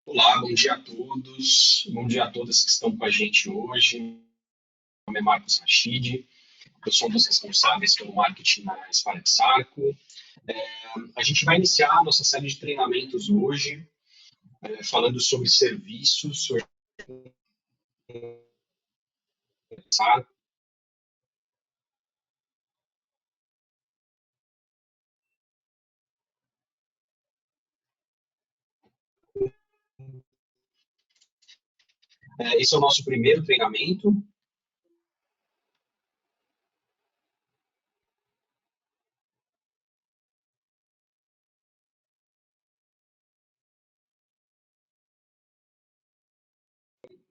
Olá, bom dia a todos, bom dia a todas que estão com a gente hoje. Meu nome é Marcos Rachid, eu sou um dos responsáveis pelo marketing na Spark Sarco. A gente vai iniciar a nossa série de treinamentos hoje, falando sobre serviços, sobre Sarco. Esse é o nosso primeiro treinamento.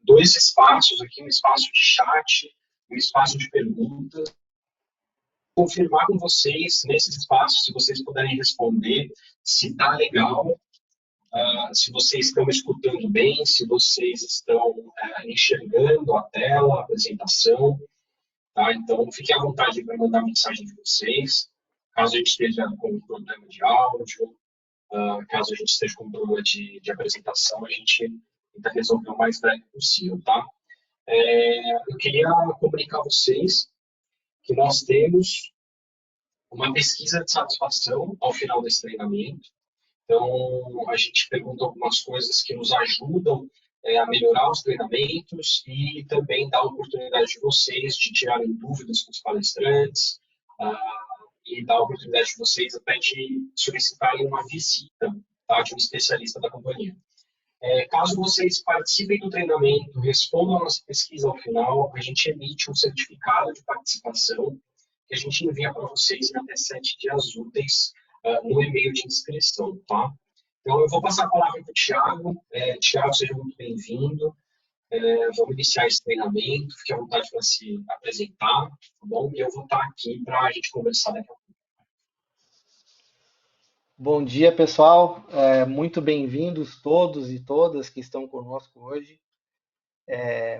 Dois espaços aqui, um espaço de chat, um espaço de perguntas. Confirmar com vocês, nesses espaços, se vocês puderem responder, se está legal, se vocês estão escutando bem, se vocês estão enxergando a tela, a apresentação, tá? Então, fiquem à vontade para mandar a mensagem de vocês, caso a gente esteja com um problema de áudio, caso a gente esteja com um problema de apresentação, a gente tenta resolver o mais breve possível, tá? Eu queria comunicar a vocês que nós temos uma pesquisa de satisfação ao final desse treinamento. Então, a gente pergunta algumas coisas que nos ajudam a melhorar os treinamentos e também dá a oportunidade de vocês de tirarem dúvidas com os palestrantes e dá a oportunidade de vocês até de solicitarem uma visita, tá, de um especialista da companhia. Caso vocês participem do treinamento, respondam a nossa pesquisa ao final, a gente emite um certificado de participação que a gente envia para vocês em até 7 dias úteis no e-mail de inscrição, tá? Então, eu vou passar a palavra para o Thiago. Thiago, seja muito bem-vindo. Vamos iniciar esse treinamento. Fique à vontade para se apresentar, tá bom? E eu vou estar aqui para a gente conversar daqui a pouco. Bom dia, pessoal. Muito bem-vindos todos e todas que estão conosco hoje.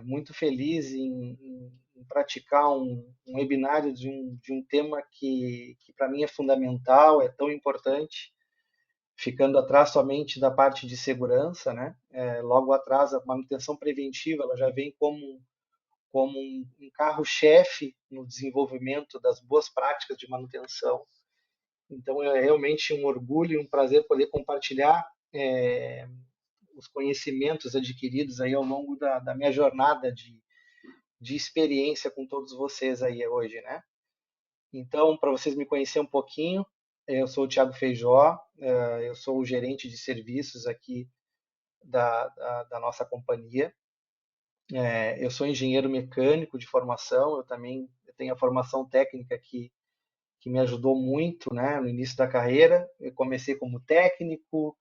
Muito feliz em praticar um webinário de um tema que para mim é fundamental, é tão importante, ficando atrás somente da parte de segurança, né? Logo atrás, a manutenção preventiva ela já vem como um carro-chefe no desenvolvimento das boas práticas de manutenção. Então, é realmente um orgulho e um prazer poder compartilhar os conhecimentos adquiridos aí ao longo da minha jornada de experiência com todos vocês aí hoje, né? Então, para vocês me conhecerem um pouquinho, eu sou o Thiago Feijó, eu sou o gerente de serviços aqui da nossa companhia. Eu sou engenheiro mecânico de formação, eu também tenho a formação técnica que me ajudou muito, né, no início da carreira. Eu comecei como técnico,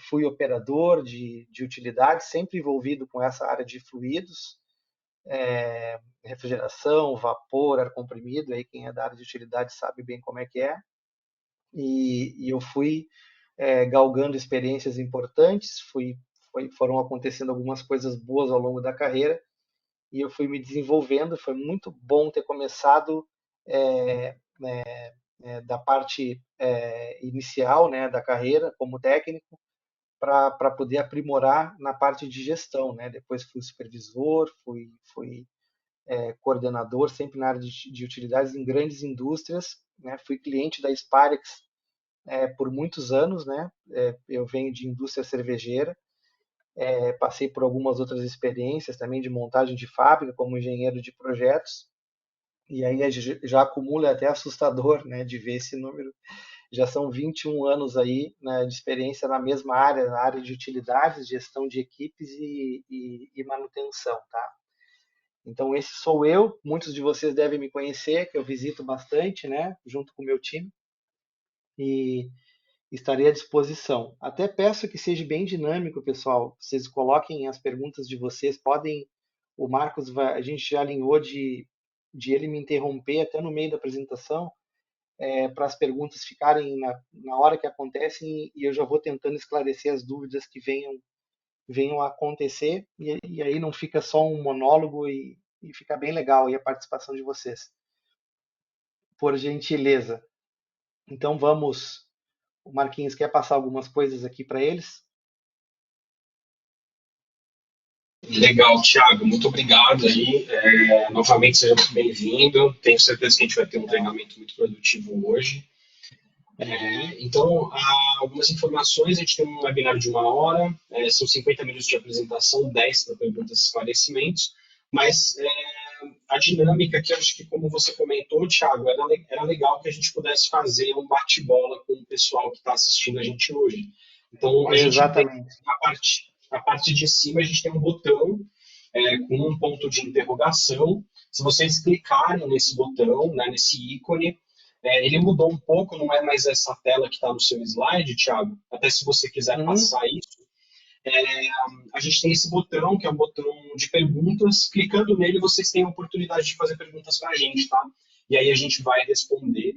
fui operador de utilidades, sempre envolvido com essa área de fluidos, refrigeração, vapor, ar comprimido. Aí quem é da área de utilidades sabe bem como é que é. E eu fui galgando experiências importantes, foram acontecendo algumas coisas boas ao longo da carreira e eu fui me desenvolvendo. Foi muito bom ter começado é, da parte inicial, né, da carreira como técnico para poder aprimorar na parte de gestão, né? Depois fui supervisor, fui coordenador, sempre na área de utilidades em grandes indústrias, né? Fui cliente da Sparex por muitos anos, né? Eu venho de indústria cervejeira, passei por algumas outras experiências também de montagem de fábrica como engenheiro de projetos, e aí já acumula até assustador, né, de ver esse número. Já são 21 anos aí, né, de experiência na mesma área, na área de utilidades, gestão de equipes e manutenção, tá? Então esse sou eu, muitos de vocês devem me conhecer, que eu visito bastante, né, junto com o meu time, e estarei à disposição. Até peço que seja bem dinâmico, pessoal. Vocês coloquem as perguntas de vocês, podem. O Marcos vai, a gente já alinhou de ele me interromper até no meio da apresentação, para as perguntas ficarem na hora que acontecem e eu já vou tentando esclarecer as dúvidas que venham a acontecer e aí não fica só um monólogo e fica bem legal aí a participação de vocês. Por gentileza. Então vamos. O Marquinhos quer passar algumas coisas aqui para eles? Legal, Thiago, muito obrigado aí. Novamente, seja muito bem-vindo. Tenho certeza que a gente vai ter um treinamento muito produtivo hoje. Uhum. Então, algumas informações: a gente tem um webinar de 1 hora, são 50 minutos de apresentação, 10 para perguntas e esclarecimentos, mas a dinâmica aqui, acho que como você comentou, Thiago, era legal que a gente pudesse fazer um bate-bola com o pessoal que está assistindo a gente hoje. Então, a gente tem, Exatamente. na parte de cima, a gente tem um botão com um ponto de interrogação. Se vocês clicarem nesse botão, né, nesse ícone, ele mudou um pouco, não é mais essa tela que está no seu slide, Thiago. Até se você quiser Uhum. passar isso, a gente tem esse botão, que é um botão de perguntas. Clicando nele, vocês têm a oportunidade de fazer perguntas para a gente, tá? E aí a gente vai responder.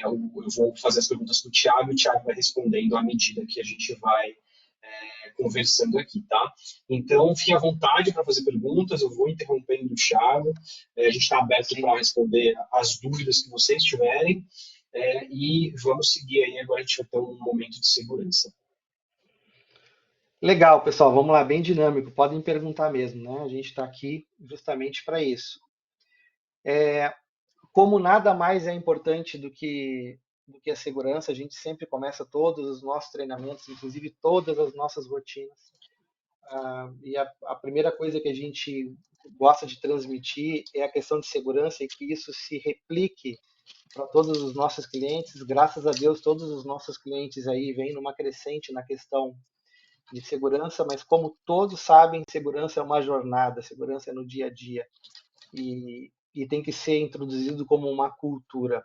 Eu vou fazer as perguntas para o Thiago, e o Thiago vai respondendo à medida que a gente vai conversando aqui, tá? Então, fique à vontade para fazer perguntas, eu vou interrompendo o Thiago, a gente está aberto para Sim. responder as dúvidas que vocês tiverem, e vamos seguir aí, agora a gente vai ter um momento de segurança. Legal, pessoal. Vamos lá, bem dinâmico. Podem perguntar mesmo, né? A gente está aqui justamente para isso. Como nada mais é importante do que a segurança, a gente sempre começa todos os nossos treinamentos, inclusive todas as nossas rotinas. E a primeira coisa que a gente gosta de transmitir é a questão de segurança e que isso se replique para todos os nossos clientes. Graças a Deus, todos os nossos clientes aí vêm numa crescente na questão de segurança, mas como todos sabem, segurança é uma jornada, segurança é no dia a dia e tem que ser introduzido como uma cultura.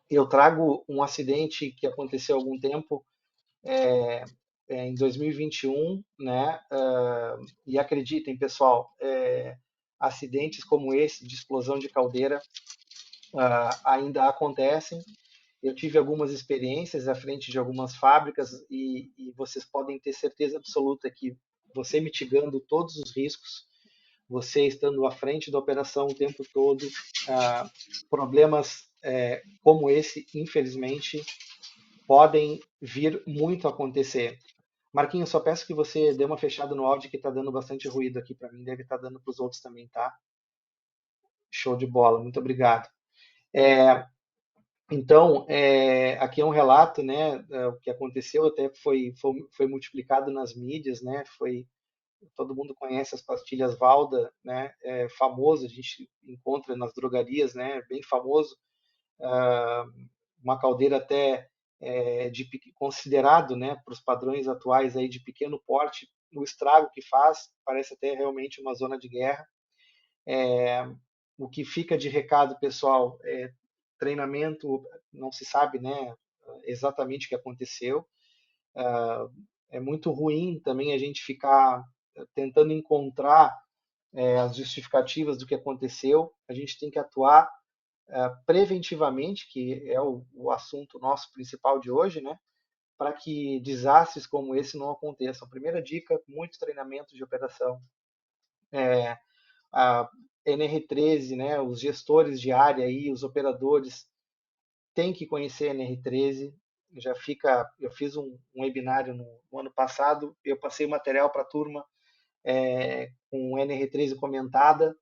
Eu trago um acidente que aconteceu há algum tempo, em 2021, né? E acreditem, pessoal, acidentes como esse de explosão de caldeira ainda acontecem. Eu tive algumas experiências à frente de algumas fábricas e vocês podem ter certeza absoluta que você mitigando todos os riscos, você estando à frente da operação o tempo todo, problemas como esse, infelizmente, podem vir muito a acontecer. Marquinhos, só peço que você dê uma fechada no áudio que está dando bastante ruído aqui para mim, deve estar dando para os outros também, tá? Show de bola, muito obrigado. Então, aqui é um relato, né, o que aconteceu até foi multiplicado nas mídias, né, todo mundo conhece as pastilhas Valda, né, famoso, a gente encontra nas drogarias, né, bem famoso, ah, uma caldeira até considerado, né, para os padrões atuais aí de pequeno porte, o estrago que faz parece até realmente uma zona de guerra. O que fica de recado, pessoal, treinamento, não se sabe, né, exatamente o que aconteceu. É muito ruim também a gente ficar tentando encontrar as justificativas do que aconteceu. A gente tem que atuar preventivamente, que é o assunto nosso principal de hoje, né, para que desastres como esse não aconteçam. Primeira dica: muito treinamento de operação. A NR13, né, os gestores de área aí, os operadores têm que conhecer a NR13. Eu fiz um webinário no ano passado, eu passei o material para a turma com NR13 comentada.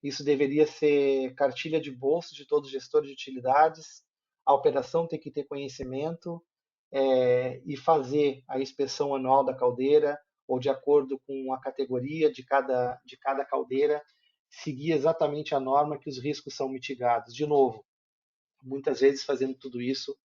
Isso deveria ser cartilha de bolso de todo gestor de utilidades. A operação tem que ter conhecimento e fazer a inspeção anual da caldeira, ou de acordo com a categoria de cada caldeira, seguir exatamente a norma que os riscos são mitigados. De novo, muitas vezes fazendo tudo isso,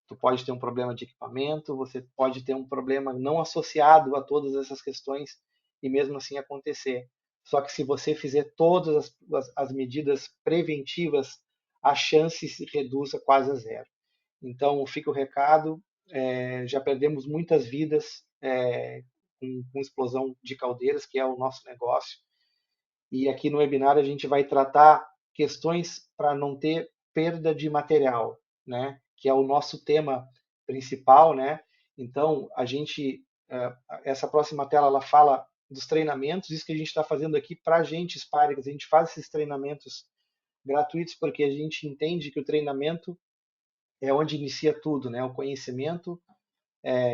tu pode ter um problema de equipamento, você pode ter um problema não associado a todas essas questões e mesmo assim acontecer. Só que se você fizer todas as medidas preventivas, a chance se reduz a quase a zero. Então, fica o recado, já perdemos muitas vidas com explosão de caldeiras, que é o nosso negócio, e aqui no webinar a gente vai tratar questões para não ter perda de material, né? Que é o nosso tema principal, né? Então, essa próxima tela, ela fala dos treinamentos, isso que a gente está fazendo aqui para a gente, Sparix, a gente faz esses treinamentos gratuitos porque a gente entende que o treinamento é onde inicia tudo, né? O conhecimento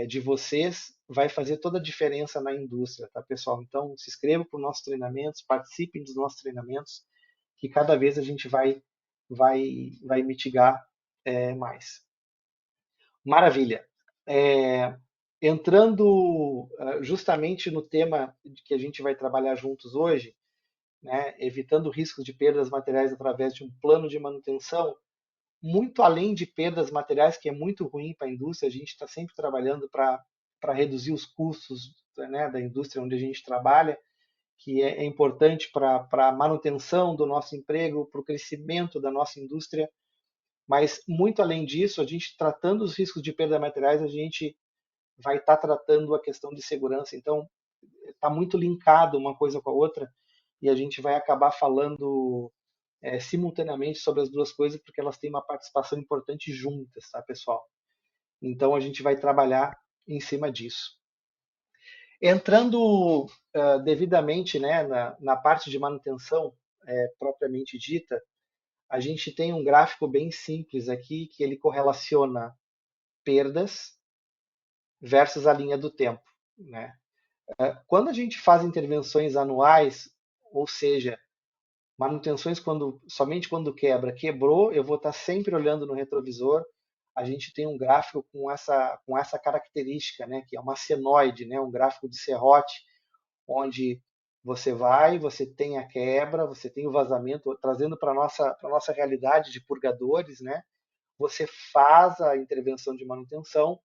de vocês vai fazer toda a diferença na indústria, tá, pessoal? Então, se inscrevam para os nossos treinamentos, participem dos nossos treinamentos, que cada vez a gente vai mitigar mais. Maravilha. É, entrando justamente no tema que a gente vai trabalhar juntos hoje, né, evitando riscos de perdas materiais através de um plano de manutenção, muito além de perdas materiais, que é muito ruim para a indústria, a gente está sempre trabalhando para reduzir os custos, né, da indústria onde a gente trabalha, que é importante para a manutenção do nosso emprego, para o crescimento da nossa indústria. Mas, muito além disso, a gente tratando os riscos de perda de materiais, a gente vai estar tratando a questão de segurança. Então, está muito linkado uma coisa com a outra e a gente vai acabar falando simultaneamente sobre as duas coisas, porque elas têm uma participação importante juntas, tá, pessoal? Então, a gente vai trabalhar em cima disso. Entrando devidamente, né, na parte de manutenção propriamente dita, a gente tem um gráfico bem simples aqui que ele correlaciona perdas versus a linha do tempo, né? Quando a gente faz intervenções anuais, ou seja, manutenções somente quando quebra, quebrou, eu vou estar sempre olhando no retrovisor. A gente tem um gráfico com essa característica, né, que é uma senoide, né, um gráfico de serrote, onde você tem a quebra, você tem o vazamento, trazendo para a nossa realidade de purgadores, né? Você faz a intervenção de manutenção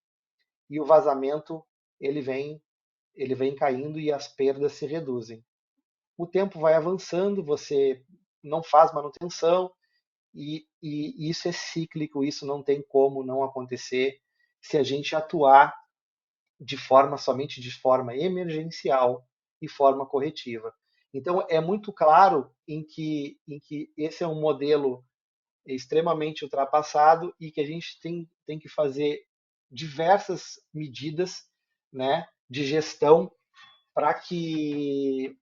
e o vazamento ele vem caindo e as perdas se reduzem. O tempo vai avançando, você não faz manutenção e isso é cíclico, isso não tem como não acontecer se a gente atuar somente de forma emergencial e forma corretiva. Então é muito claro em que esse é um modelo extremamente ultrapassado e que a gente tem que fazer diversas medidas, né, de gestão para que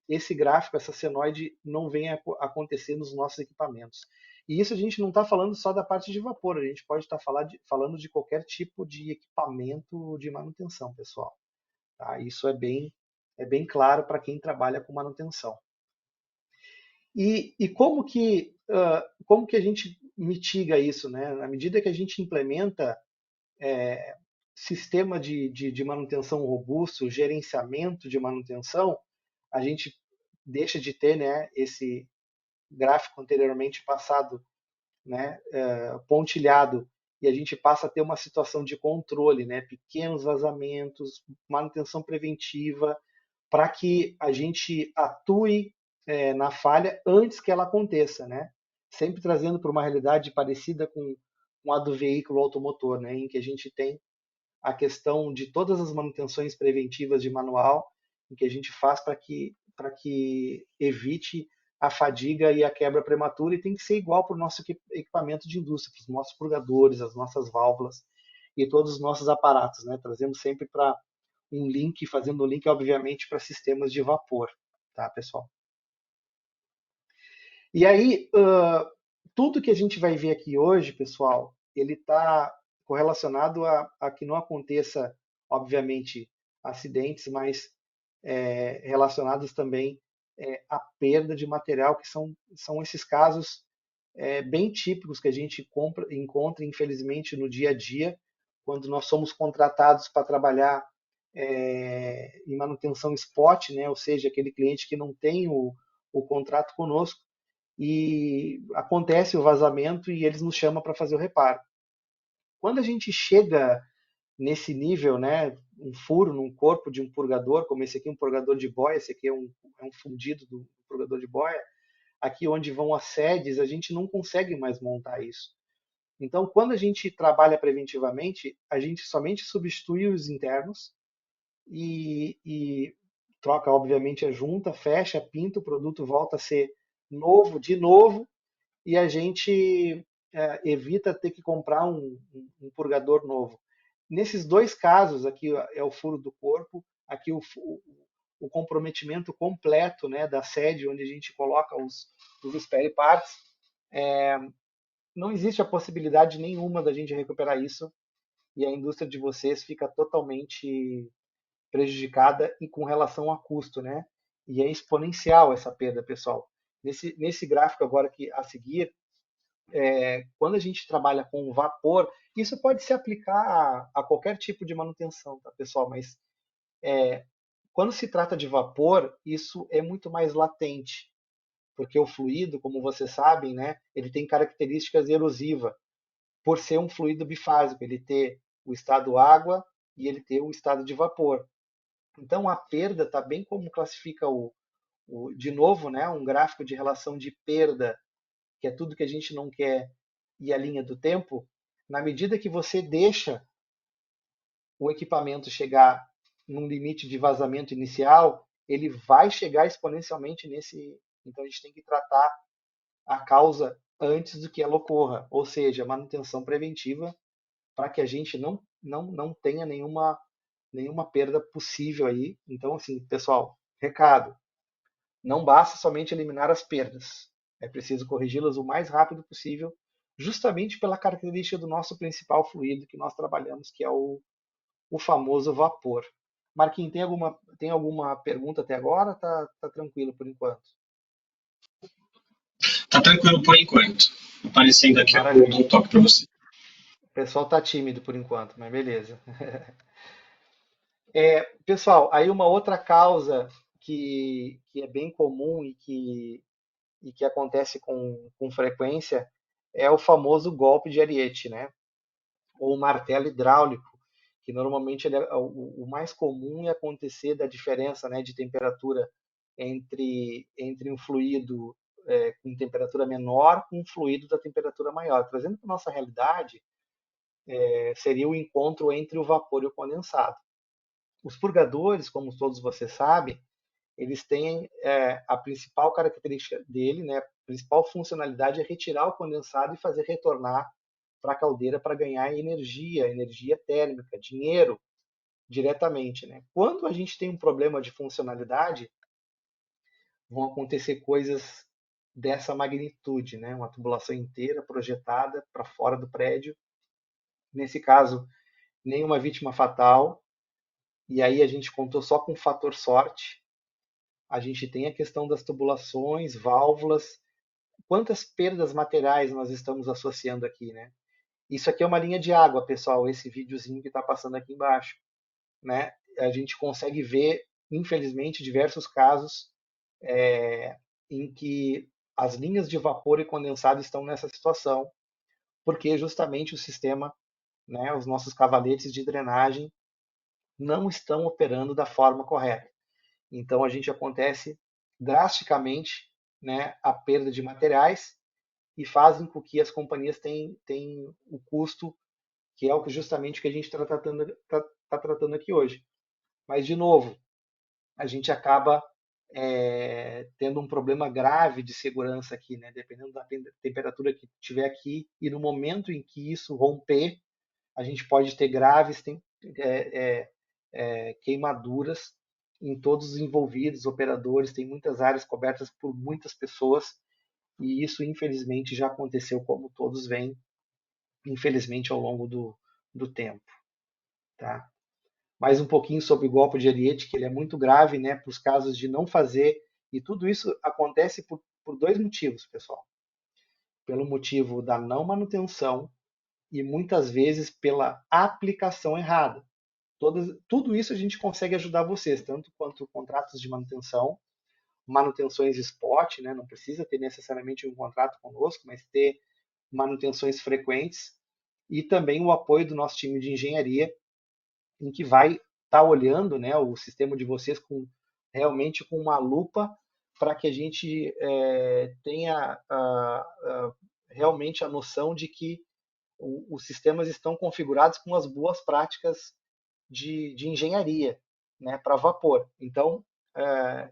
esse gráfico, essa senoide, não venha acontecer nos nossos equipamentos. E isso a gente não está falando só da parte de vapor, a gente pode estar falando de qualquer tipo de equipamento de manutenção, pessoal. Tá? Isso é bem claro para quem trabalha com manutenção. E como que a gente mitiga isso, né? Na medida que a gente implementa sistema de manutenção robusto, gerenciamento de manutenção, a gente deixa de ter, né, esse gráfico anteriormente passado, né, pontilhado, e a gente passa a ter uma situação de controle, né, pequenos vazamentos, manutenção preventiva, para que a gente atue na falha antes que ela aconteça, né? Sempre trazendo para uma realidade parecida com a do veículo automotor, né, em que a gente tem a questão de todas as manutenções preventivas de manual, em que a gente faz para que evite a fadiga e a quebra prematura, e tem que ser igual para o nosso equipamento de indústria, para os nossos purgadores, as nossas válvulas e todos os nossos aparatos, né? Trazemos sempre para fazendo um link, obviamente, para sistemas de vapor, tá, pessoal? E aí, tudo que a gente vai ver aqui hoje, pessoal, ele está correlacionado a que não aconteça, obviamente, acidentes, mas relacionados também à perda de material, que são esses casos bem típicos que a gente encontra, infelizmente, no dia a dia, quando nós somos contratados para trabalhar em manutenção spot, né? Ou seja, aquele cliente que não tem o contrato conosco, e acontece o vazamento e eles nos chamam para fazer o reparo. Quando a gente chega nesse nível, né, um furo num corpo de um purgador, como esse aqui, um purgador de boia, esse aqui é um fundido do purgador de boia, aqui onde vão as sedes, a gente não consegue mais montar isso. Então, quando a gente trabalha preventivamente, a gente somente substitui os internos e troca, obviamente, a junta, fecha, pinta, o produto volta a ser novo de novo, e a gente evita ter que comprar um purgador novo. Nesses dois casos, aqui é o furo do corpo, aqui o comprometimento completo, né, da sede, onde a gente coloca os spare parts, não existe a possibilidade nenhuma da gente recuperar isso, e a indústria de vocês fica totalmente prejudicada e com relação a custo, né? E é exponencial essa perda, pessoal. Nesse gráfico agora que a seguir, quando a gente trabalha com vapor, isso pode se aplicar a qualquer tipo de manutenção, tá, pessoal? Mas quando se trata de vapor, isso é muito mais latente, porque o fluido, como vocês sabem, né, ele tem características erosivas, por ser um fluido bifásico, ele ter o estado água e ele ter o estado de vapor. Então a perda está bem como classifica de novo, né, um gráfico de relação de perda, que é tudo que a gente não quer, e a linha do tempo. Na medida que você deixa o equipamento chegar num limite de vazamento inicial, ele vai chegar exponencialmente nesse. Então a gente tem que tratar a causa antes do que ela ocorra, ou seja, manutenção preventiva, para que a gente não tenha nenhuma perda possível aí. Então, assim, pessoal, recado: não basta somente eliminar as perdas, é preciso corrigi-las o mais rápido possível, justamente pela característica do nosso principal fluido que nós trabalhamos, que é o famoso vapor. Marquinhos, tem alguma pergunta até agora? Tá tranquilo por enquanto. Tá tranquilo por enquanto. Aparecendo aqui, eu dou Maravilha. um toque para você. O pessoal tá tímido por enquanto, mas beleza. Pessoal, aí uma outra causa que é bem comum e que acontece com frequência é o famoso golpe de ariete, né? Ou martelo hidráulico, que normalmente ele é o mais comum é acontecer da diferença, né, de temperatura entre um fluido com temperatura menor com um fluido da temperatura maior. Trazendo para a nossa realidade, seria o encontro entre o vapor e o condensado. Os purgadores, como todos vocês sabem, eles têm a principal característica dele, né, a principal funcionalidade é retirar o condensado e fazer retornar para a caldeira para ganhar energia térmica, dinheiro diretamente, né? Quando a gente tem um problema de funcionalidade, vão acontecer coisas dessa magnitude, né? Uma tubulação inteira projetada para fora do prédio. Nesse caso, nenhuma vítima fatal. E aí a gente contou só com o fator sorte. A gente tem a questão das tubulações, válvulas. Quantas perdas materiais nós estamos associando aqui, né? Isso aqui é uma linha de água, pessoal, esse videozinho que está passando aqui embaixo, né? A gente consegue ver, infelizmente, diversos casos em que as linhas de vapor e condensado estão nessa situação, porque justamente o sistema, né, os nossos cavaletes de drenagem não estão operando da forma correta. Então a gente acontece drasticamente, né, a perda de materiais e fazem com que as companhias tenham o custo, que é o que justamente que a gente está tratando aqui hoje. Mas, de novo, a gente acaba tendo um problema grave de segurança aqui, né? Dependendo da temperatura que tiver aqui e no momento em que isso romper, a gente pode ter graves queimaduras em todos os envolvidos, operadores, tem muitas áreas cobertas por muitas pessoas e isso infelizmente já aconteceu, como todos veem, infelizmente ao longo do tempo, tá? Mais um pouquinho sobre o golpe de Ariete, que ele é muito grave, né, para os casos de não fazer, e tudo isso acontece por dois motivos, pessoal. Pelo motivo da não manutenção e muitas vezes pela aplicação errada. Tudo isso a gente consegue ajudar vocês, tanto quanto contratos de manutenção, manutenções spot, né, não precisa ter necessariamente um contrato conosco, mas ter manutenções frequentes, e também o apoio do nosso time de engenharia, em que vai estar olhando, né, o sistema de vocês realmente com uma lupa para que a gente tenha realmente a noção de que os sistemas estão configurados com as boas práticas de engenharia, né, para vapor. Então,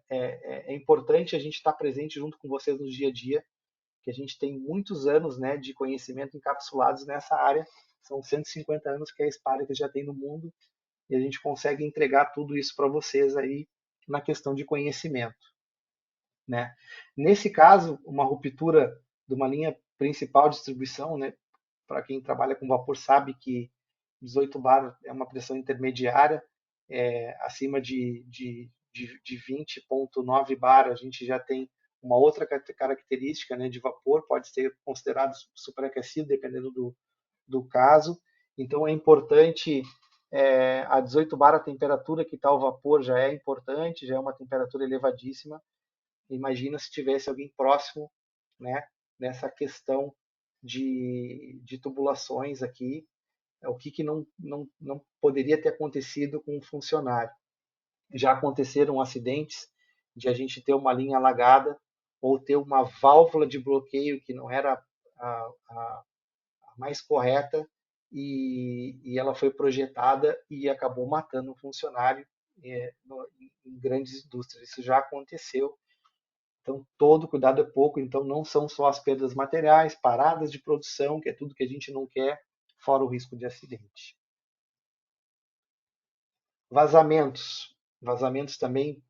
é importante a gente estar presente junto com vocês no dia a dia, que a gente tem muitos anos, né, de conhecimento encapsulados nessa área. São 150 anos que a Spark já tem no mundo e a gente consegue entregar tudo isso para vocês aí na questão de conhecimento, né? Nesse caso, uma ruptura de uma linha principal de distribuição, né? Para quem trabalha com vapor sabe que 18 bar é uma pressão intermediária, acima de 20,9 bar a gente já tem uma outra característica, né, de vapor, pode ser considerado superaquecido, dependendo do caso. Então é importante, a 18 bar a temperatura que está o vapor já é importante, já é uma temperatura elevadíssima. Imagina se tivesse alguém próximo, né, nessa questão de tubulações aqui, o que não poderia ter acontecido com um funcionário. Já aconteceram acidentes de a gente ter uma linha alagada ou ter uma válvula de bloqueio que não era a mais correta e ela foi projetada e acabou matando um funcionário em grandes indústrias. Isso já aconteceu. Então, todo cuidado é pouco. Então, não são só as perdas materiais, paradas de produção, que é tudo que a gente não quer, fora o risco de acidente. Vazamentos. Vazamentos também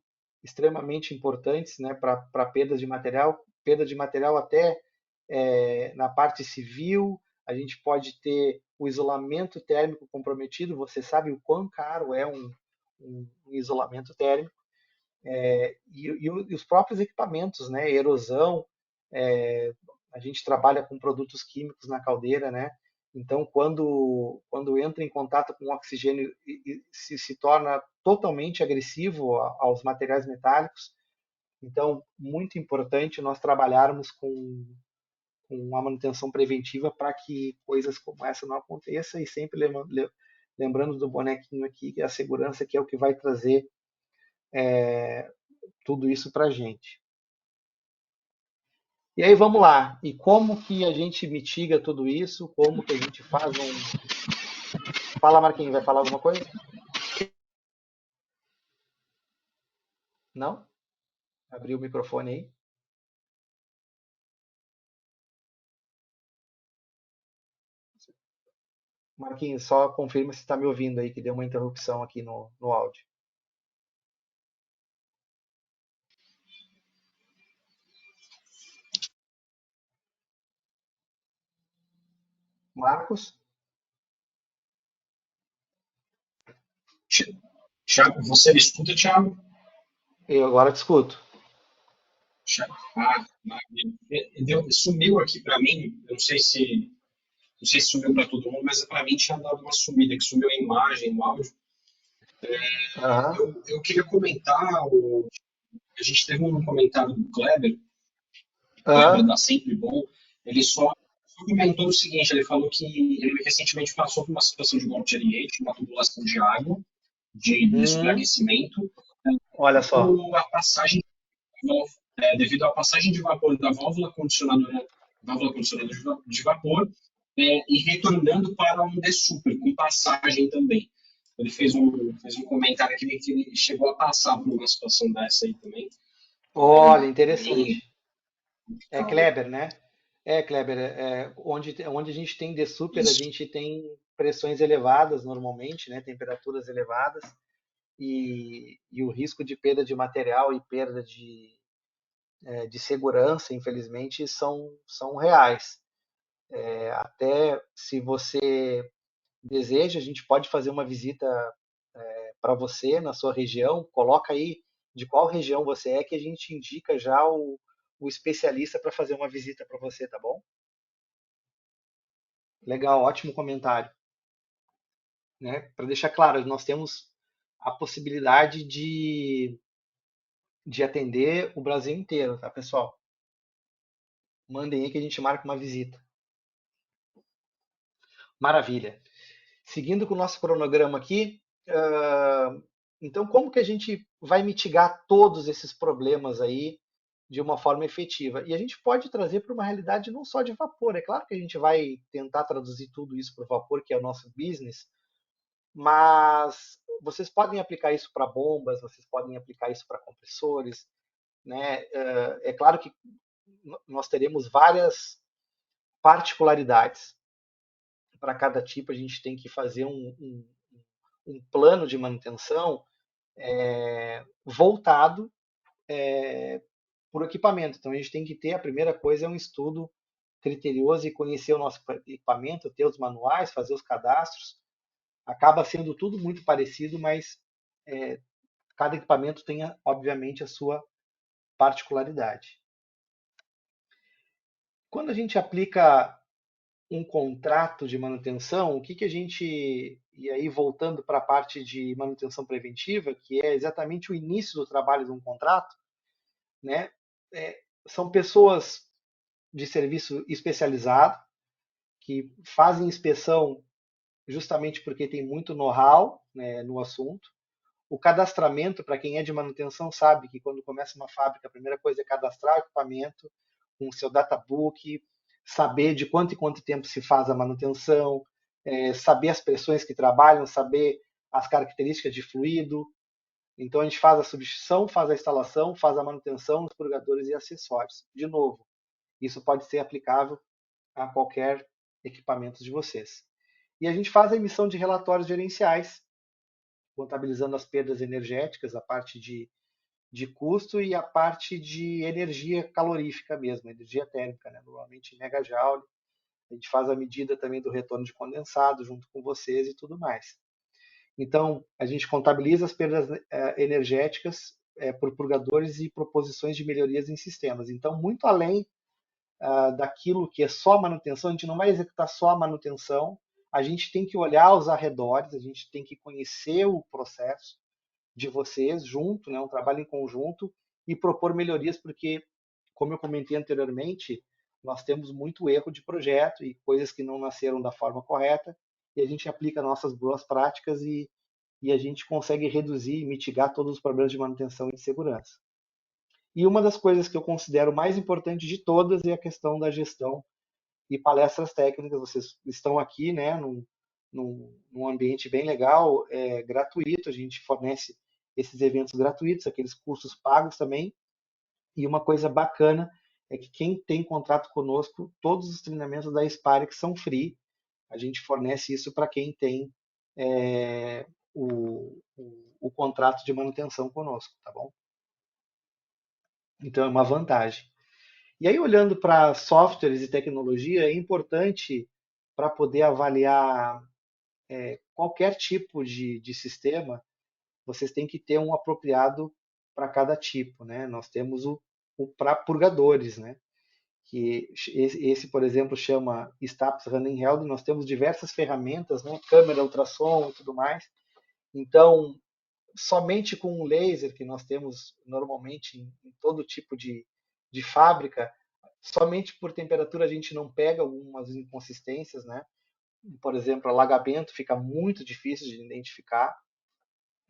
extremamente importantes, né, para perda de material até na parte civil. A gente pode ter o isolamento térmico comprometido. Você sabe o quão caro é um isolamento térmico. E os próprios equipamentos, né, erosão. A gente trabalha com produtos químicos na caldeira, né? Então, quando entra em contato com o oxigênio e se torna totalmente agressivo aos materiais metálicos. Então, muito importante nós trabalharmos com a manutenção preventiva para que coisas como essa não aconteçam e sempre lembrando do bonequinho aqui, que é a segurança, que é o que vai trazer tudo isso para a gente. E aí vamos lá. E como que a gente mitiga tudo isso? Como que a gente faz Fala, Marquinhos, vai falar alguma coisa? Não? Abriu o microfone aí. Marquinhos, só confirma se está me ouvindo aí, que deu uma interrupção aqui no áudio. Marcos? Thiago, você me escuta, Thiago? Eu agora te escuto. Maravilha. Sumiu aqui para mim, eu não sei se sumiu para todo mundo, mas para mim tinha dado uma sumida, que sumiu a imagem, o áudio. Aham. Eu queria comentar, a gente teve um comentário do Kleber Aham. da Sempre Bom, ele só comentou o seguinte, ele falou que ele recentemente passou por uma situação de water rate, uma tubulação de água, de Hum, superaquecimento, olha só. a passagem devido à passagem de vapor da válvula condicionadora de vapor, e retornando para um dessuper, com passagem também. Ele fez um comentário aqui que ele chegou a passar por uma situação dessa aí também. Olha, Bem interessante. É complicado. Kleber, né? Kleber, onde a gente tem de super, a Isso. gente tem pressões elevadas normalmente, né? Temperaturas elevadas e o risco de perda de material e perda de segurança, infelizmente, são reais. Até se você deseja, a gente pode fazer uma visita para você na sua região. Coloca aí de qual região você é, que a gente indica já o especialista para fazer uma visita para você, tá bom? Legal, ótimo comentário. Né? Para deixar claro, nós temos a possibilidade de atender o Brasil inteiro, tá, pessoal? Mandem aí que a gente marca uma visita. Maravilha. Seguindo com o nosso cronograma aqui, então como que a gente vai mitigar todos esses problemas aí de uma forma efetiva? E a gente pode trazer para uma realidade não só de vapor. É claro que a gente vai tentar traduzir tudo isso para o vapor, que é o nosso business, mas vocês podem aplicar isso para bombas, vocês podem aplicar isso para compressores, né? É claro que nós teremos várias particularidades para cada tipo. A gente tem que fazer um plano de manutenção voltado por equipamento. Então a gente tem que ter, a primeira coisa é um estudo criterioso e conhecer o nosso equipamento, ter os manuais, fazer os cadastros, Acaba sendo tudo muito parecido, mas cada equipamento tem, obviamente, a sua particularidade. Quando a gente aplica um contrato de manutenção, o que, que a gente. E aí, voltando para a parte de manutenção preventiva, que é exatamente o início do trabalho de um contrato, né? São pessoas de serviço especializado que fazem inspeção justamente porque tem muito know-how, né, no assunto. O cadastramento, para quem é de manutenção, sabe que quando começa uma fábrica, a primeira coisa é cadastrar o equipamento com o seu databook, saber de quanto em quanto tempo se faz a manutenção, saber as pressões que trabalham, saber as características de fluido. Então a gente faz a substituição, faz a instalação, faz a manutenção dos purgadores e acessórios. De novo, isso pode ser aplicável a qualquer equipamento de vocês. E a gente faz a emissão de relatórios gerenciais, contabilizando as perdas energéticas, a parte de custo e a parte de energia calorífica mesmo, energia térmica, né? Normalmente em megajoule. A gente faz a medida também do retorno de condensado junto com vocês e tudo mais. Então, a gente contabiliza as perdas energéticas por purgadores e proposições de melhorias em sistemas. Então, muito além daquilo que é só manutenção, a gente não vai executar só a manutenção, a gente tem que olhar os arredores, a gente tem que conhecer o processo de vocês junto, né, um trabalho em conjunto e propor melhorias, porque, como eu comentei anteriormente, nós temos muito erro de projeto e coisas que não nasceram da forma correta, e a gente aplica nossas boas práticas e a gente consegue reduzir e mitigar todos os problemas de manutenção e de segurança. E uma das coisas que eu considero mais importante de todas é a questão da gestão e palestras técnicas. Vocês estão aqui, né, num ambiente bem legal, gratuito. A gente fornece esses eventos gratuitos, aqueles cursos pagos também. E uma coisa bacana é que quem tem contrato conosco, todos os treinamentos da Spark são free. A gente fornece isso para quem tem o contrato de manutenção conosco, tá bom? Então é uma vantagem. E aí, olhando para softwares e tecnologia, é importante para poder avaliar qualquer tipo de sistema, vocês têm que ter um apropriado para cada tipo, né? Nós temos o para purgadores, né? Que esse, por exemplo, chama STAPS Running Held. Nós temos diversas ferramentas, né? Câmera, ultrassom e tudo mais. Então, somente com um laser que nós temos normalmente em todo tipo de fábrica, somente por temperatura a gente não pega algumas inconsistências, né? Por exemplo, alagamento fica muito difícil de identificar.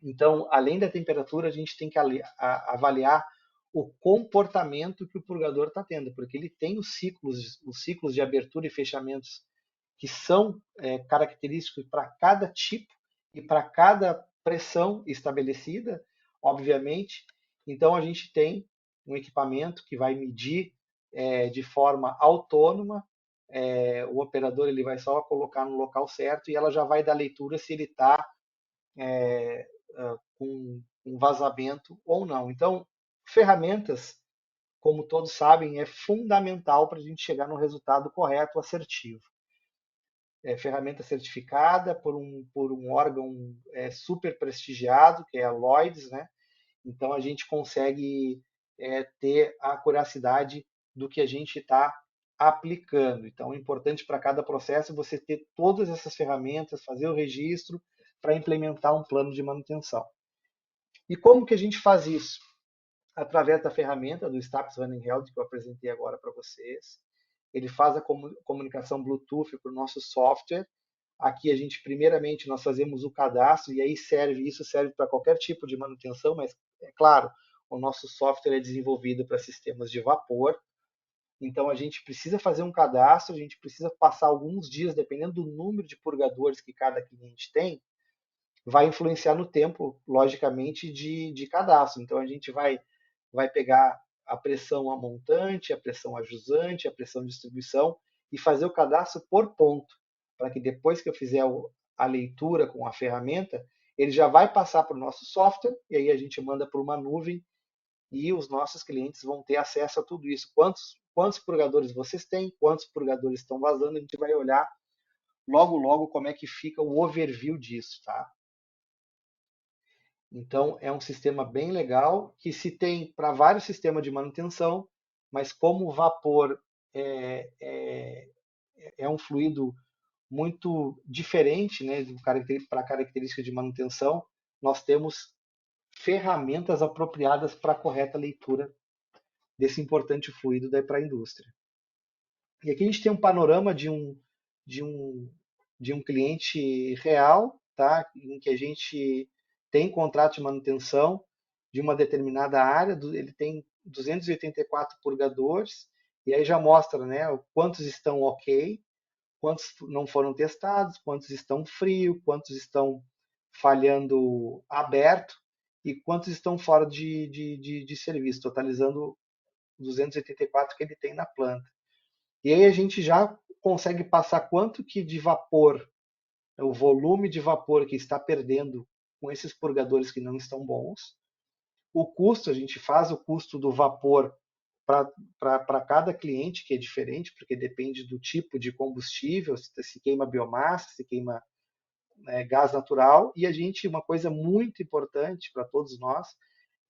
Então, além da temperatura, a gente tem que avaliar o comportamento que o purgador está tendo, porque ele tem os ciclos de abertura e fechamentos que são característicos para cada tipo e para cada pressão estabelecida, obviamente. Então, a gente tem um equipamento que vai medir de forma autônoma. O operador ele vai só colocar no local certo e ela já vai dar leitura se ele está com um vazamento ou não. Então, ferramentas, como todos sabem, é fundamental para a gente chegar no resultado correto, assertivo. Ferramenta certificada por um órgão super prestigiado, que é a Lloyds, né? Então a gente consegue ter a acuracidade do que a gente está aplicando. Então é importante para cada processo você ter todas essas ferramentas, fazer o registro para implementar um plano de manutenção. E como que a gente faz isso? Através da ferramenta do STAPS Running Health que eu apresentei agora para vocês. Ele faz a comunicação Bluetooth para o nosso software. Aqui a gente, primeiramente, nós fazemos o cadastro e aí isso serve para qualquer tipo de manutenção, mas é claro, o nosso software é desenvolvido para sistemas de vapor. Então a gente precisa fazer um cadastro, a gente precisa passar alguns dias, dependendo do número de purgadores que cada cliente tem, vai influenciar no tempo, logicamente, de cadastro. Então a gente vai pegar a pressão a montante, a pressão a jusante, a pressão de distribuição e fazer o cadastro por ponto, para que depois que eu fizer a leitura com a ferramenta, ele já vai passar para o nosso software e aí a gente manda para uma nuvem e os nossos clientes vão ter acesso a tudo isso. Quantos purgadores vocês têm, quantos purgadores estão vazando, a gente vai olhar logo, logo como é que fica o overview disso, tá? Então, é um sistema bem legal que se tem para vários sistemas de manutenção, mas como o vapor é, é, é um fluido muito diferente, né, para característica de manutenção, nós temos ferramentas apropriadas para a correta leitura desse importante fluido para a indústria. E aqui a gente tem um panorama de um, de um cliente real, tá? Em que a gente tem contrato de manutenção de uma determinada área, ele tem 284 purgadores, e aí já mostra, né, quantos estão ok, quantos não foram testados, quantos estão frio, quantos estão falhando aberto e quantos estão fora de serviço, totalizando 284 que ele tem na planta. E aí a gente já consegue passar quanto que de vapor, o volume de vapor que está perdendo com esses purgadores que não estão bons. O custo, a gente faz o custo do vapor para cada cliente, que é diferente, porque depende do tipo de combustível, se queima biomassa, se queima gás natural. E a gente, uma coisa muito importante para todos nós,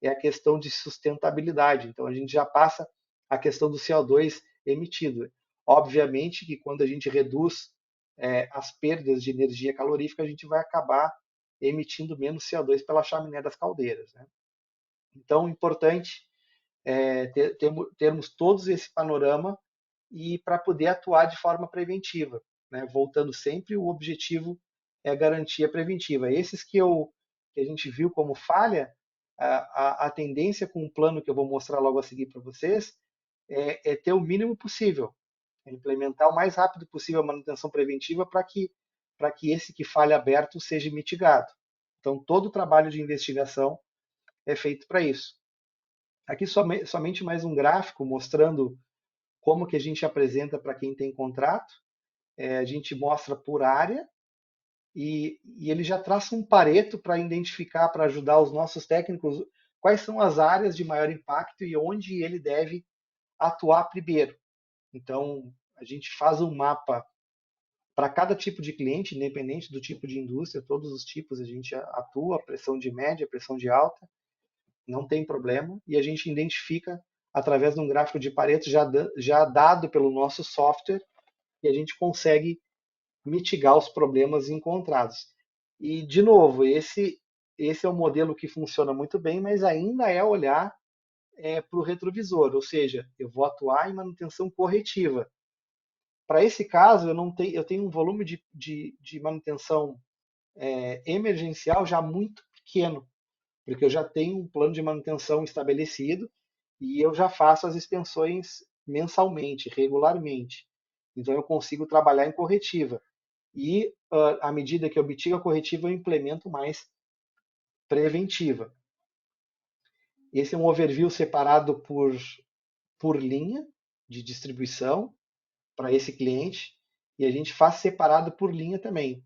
é a questão de sustentabilidade. Então a gente já passa a questão do CO2 emitido. Obviamente que quando a gente reduz as perdas de energia calorífica, a gente vai acabar emitindo menos CO2 pela chaminé das caldeiras, né? Então, importante termos todos esse panorama e para poder atuar de forma preventiva, né? Voltando sempre, o objetivo é a garantia preventiva. Esses que a gente viu como falha, a tendência com o plano que eu vou mostrar logo a seguir para vocês é ter o mínimo possível, é implementar o mais rápido possível a manutenção preventiva para que esse que falha aberto seja mitigado. Então, todo o trabalho de investigação é feito para isso. Aqui somente mais um gráfico mostrando como que a gente apresenta para quem tem contrato. A gente mostra por área e ele já traça um pareto para identificar, para ajudar os nossos técnicos, quais são as áreas de maior impacto e onde ele deve atuar primeiro. Então, a gente faz um mapa para cada tipo de cliente, independente do tipo de indústria, todos os tipos a gente atua, pressão de média, pressão de alta, não tem problema, e a gente identifica através de um gráfico de Pareto já dado pelo nosso software, e a gente consegue mitigar os problemas encontrados. E, de novo, esse é um modelo que funciona muito bem, mas ainda é olhar para o retrovisor, ou seja, eu vou atuar em manutenção corretiva. Para esse caso, eu tenho um volume de manutenção emergencial já muito pequeno, porque eu já tenho um plano de manutenção estabelecido e eu já faço as expensões mensalmente, regularmente. Então eu consigo trabalhar em corretiva. E à medida que eu mitigo a corretiva, eu implemento mais preventiva. Esse é um overview separado por linha de distribuição para esse cliente e a gente faz separado por linha também,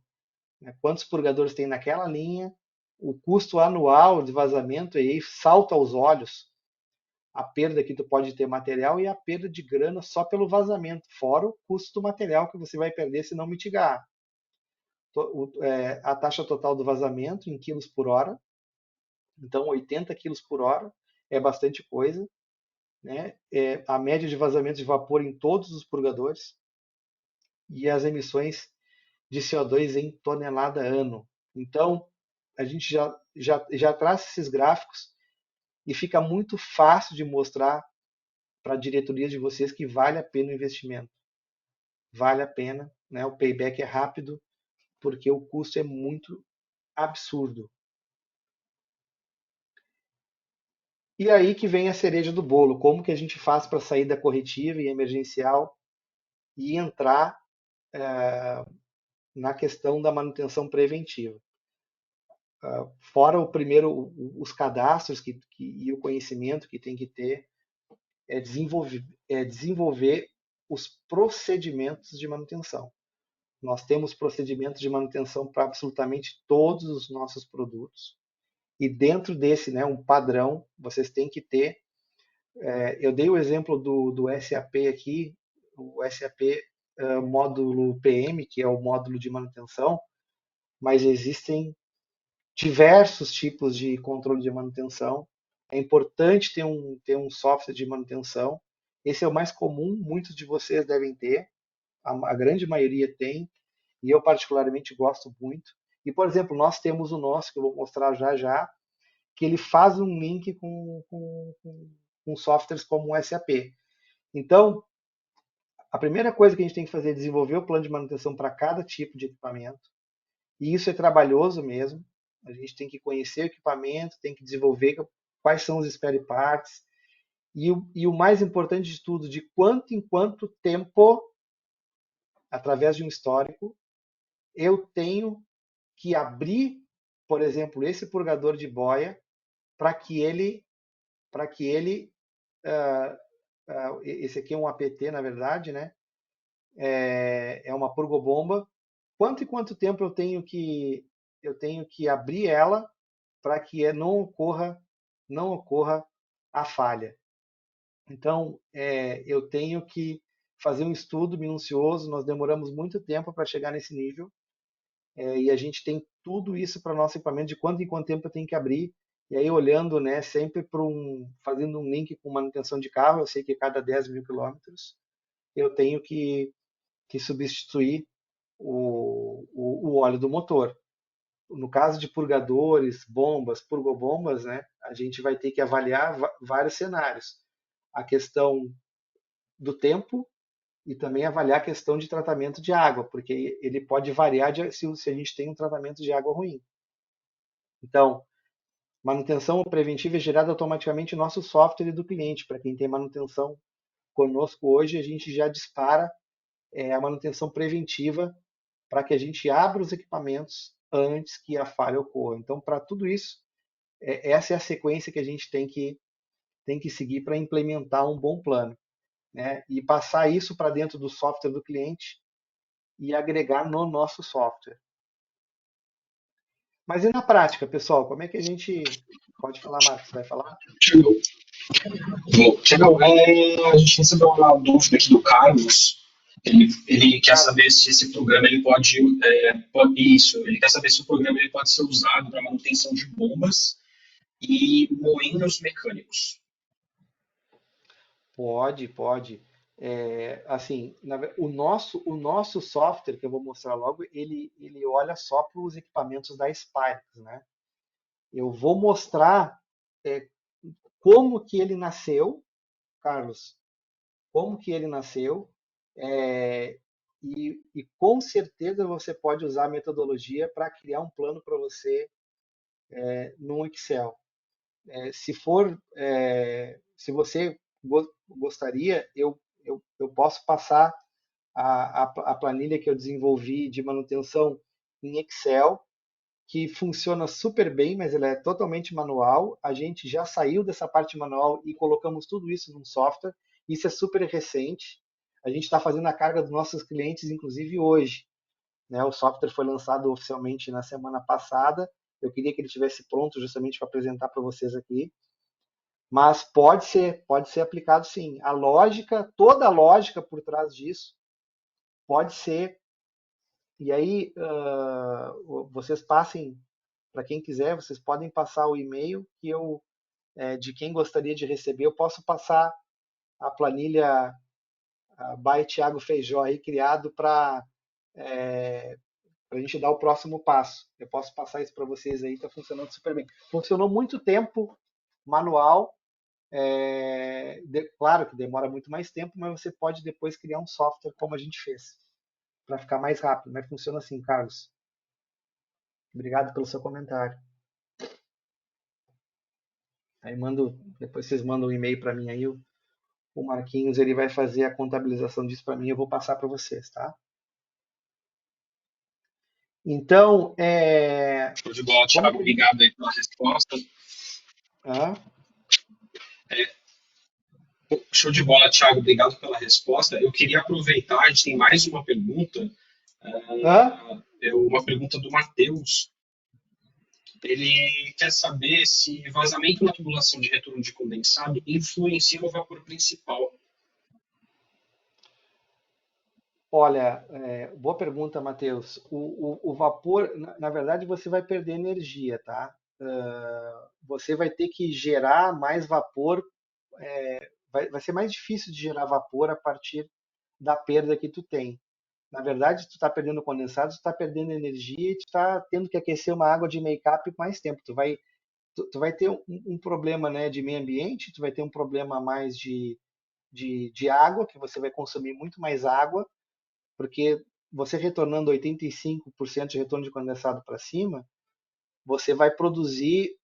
né? Quantos purgadores tem naquela linha, o custo anual de vazamento, e aí salta aos olhos a perda que tu pode ter material e a perda de grana só pelo vazamento, fora o custo do material que você vai perder se não mitigar. A taxa total do vazamento em quilos por hora, então 80 quilos por hora é bastante coisa, né? A média de vazamento de vapor em todos os purgadores e as emissões de CO2 em tonelada ano. Então, a gente já traz esses gráficos e fica muito fácil de mostrar para a diretoria de vocês que vale a pena o investimento. Vale a pena, né? O payback é rápido, porque o custo é muito absurdo. E aí que vem a cereja do bolo, como que a gente faz para sair da corretiva e emergencial e entrar na questão da manutenção preventiva. Fora o primeiro, os cadastros e o conhecimento que tem que ter, desenvolver os procedimentos de manutenção. Nós temos procedimentos de manutenção para absolutamente todos os nossos produtos. E dentro desse, né, um padrão, vocês têm que ter. Eu dei o exemplo do SAP aqui. O SAP módulo PM, que é o módulo de manutenção, mas existem diversos tipos de controle de manutenção. É importante ter um software de manutenção. Esse é o mais comum, muitos de vocês devem ter, a grande maioria tem, e eu particularmente gosto muito. E, por exemplo, nós temos o nosso, que eu vou mostrar já já, que ele faz um link com softwares como o SAP. Então, a primeira coisa que a gente tem que fazer é desenvolver o plano de manutenção para cada tipo de equipamento. E isso é trabalhoso mesmo. A gente tem que conhecer o equipamento, tem que desenvolver quais são os spare parts. E o mais importante de tudo, de quanto em quanto tempo, através de um histórico, eu tenho que abrir, por exemplo, esse purgador de boia para que ele esse aqui é um APT, na verdade, né? É uma purgobomba. Quanto e quanto tempo eu tenho que abrir ela para que não ocorra a falha. Então, eu tenho que fazer um estudo minucioso. Nós demoramos muito tempo para chegar nesse nível, e a gente tem tudo isso para nosso equipamento, de quanto em quanto tempo eu tenho que abrir. E aí, olhando, né, sempre fazendo um link com manutenção de carro, eu sei que cada 10 mil quilômetros eu tenho que substituir o óleo do motor. No caso de purgadores, bombas, purgobombas, né, a gente vai ter que avaliar vários cenários. A questão do tempo e também avaliar a questão de tratamento de água, porque ele pode variar se a gente tem um tratamento de água ruim. Então, manutenção preventiva é gerada automaticamente no nosso software e do cliente. Para quem tem manutenção conosco hoje, a gente já dispara a manutenção preventiva para que a gente abra os equipamentos antes que a falha ocorra. Então, para tudo isso, essa é a sequência que a gente tem que seguir para implementar um bom plano, né? E passar isso para dentro do software do cliente e agregar no nosso software. Mas e na prática, pessoal? Como é que a gente pode falar, Marcos? Vai falar? Chegou. Chegou. A gente recebeu uma dúvida aqui do Carlos. Ele quer saber Carlos, se esse programa ele pode, isso. Ele quer saber se o programa ele pode ser usado para manutenção de bombas e moinhos mecânicos. pode, pode. Assim, o nosso software, que eu vou mostrar logo, ele olha só para os equipamentos da Sparks, né? Eu vou mostrar é, como que ele nasceu, Carlos, como que ele nasceu, e com certeza você pode usar a metodologia para criar um plano para você no Excel. Se você gostaria, eu posso passar a planilha que eu desenvolvi de manutenção em Excel, que funciona super bem, mas ela é totalmente manual. A gente já saiu dessa parte manual e colocamos tudo isso num software. Isso é super recente. A gente está fazendo a carga dos nossos clientes, inclusive hoje, né? O software foi lançado oficialmente na semana passada. Eu queria que ele estivesse pronto justamente para apresentar para vocês aqui. Mas pode ser aplicado sim. A lógica, toda a lógica por trás disso pode ser. E aí, vocês passem, para quem quiser, vocês podem passar o e-mail de quem gostaria de receber. Eu posso passar a planilha by Thiago Feijó aí, criado para a gente dar o próximo passo. Eu posso passar isso para vocês aí, está funcionando super bem. Funcionou muito tempo manual. Claro que demora muito mais tempo, mas você pode depois criar um software como a gente fez, para ficar mais rápido. Mas funciona assim, Carlos. Obrigado pelo seu comentário. Aí depois vocês mandam um e-mail para mim aí, o Marquinhos ele vai fazer a contabilização disso para mim, eu vou passar para vocês, tá? Então, Show de bola, como Thiago. que a gente... Obrigado aí pela resposta. Ah, Show de bola, Thiago. Obrigado pela resposta. Eu queria aproveitar, a gente tem mais uma pergunta. ah, Uma pergunta do Matheus. Ele quer saber se vazamento na tubulação de retorno de condensado influencia no vapor principal. Olha, boa pergunta, Matheus. O vapor, na verdade, você vai perder energia, tá? Você vai ter que gerar mais vapor, vai ser mais difícil de gerar vapor a partir da perda que tu tem. Na verdade, tu está perdendo condensado, tu está perdendo energia e tu está tendo que aquecer uma água de make-up mais tempo. Tu vai ter um problema, né, de meio ambiente, tu vai ter um problema mais de água, que você vai consumir muito mais água, porque você retornando 85% de retorno de condensado para cima, você vai produzir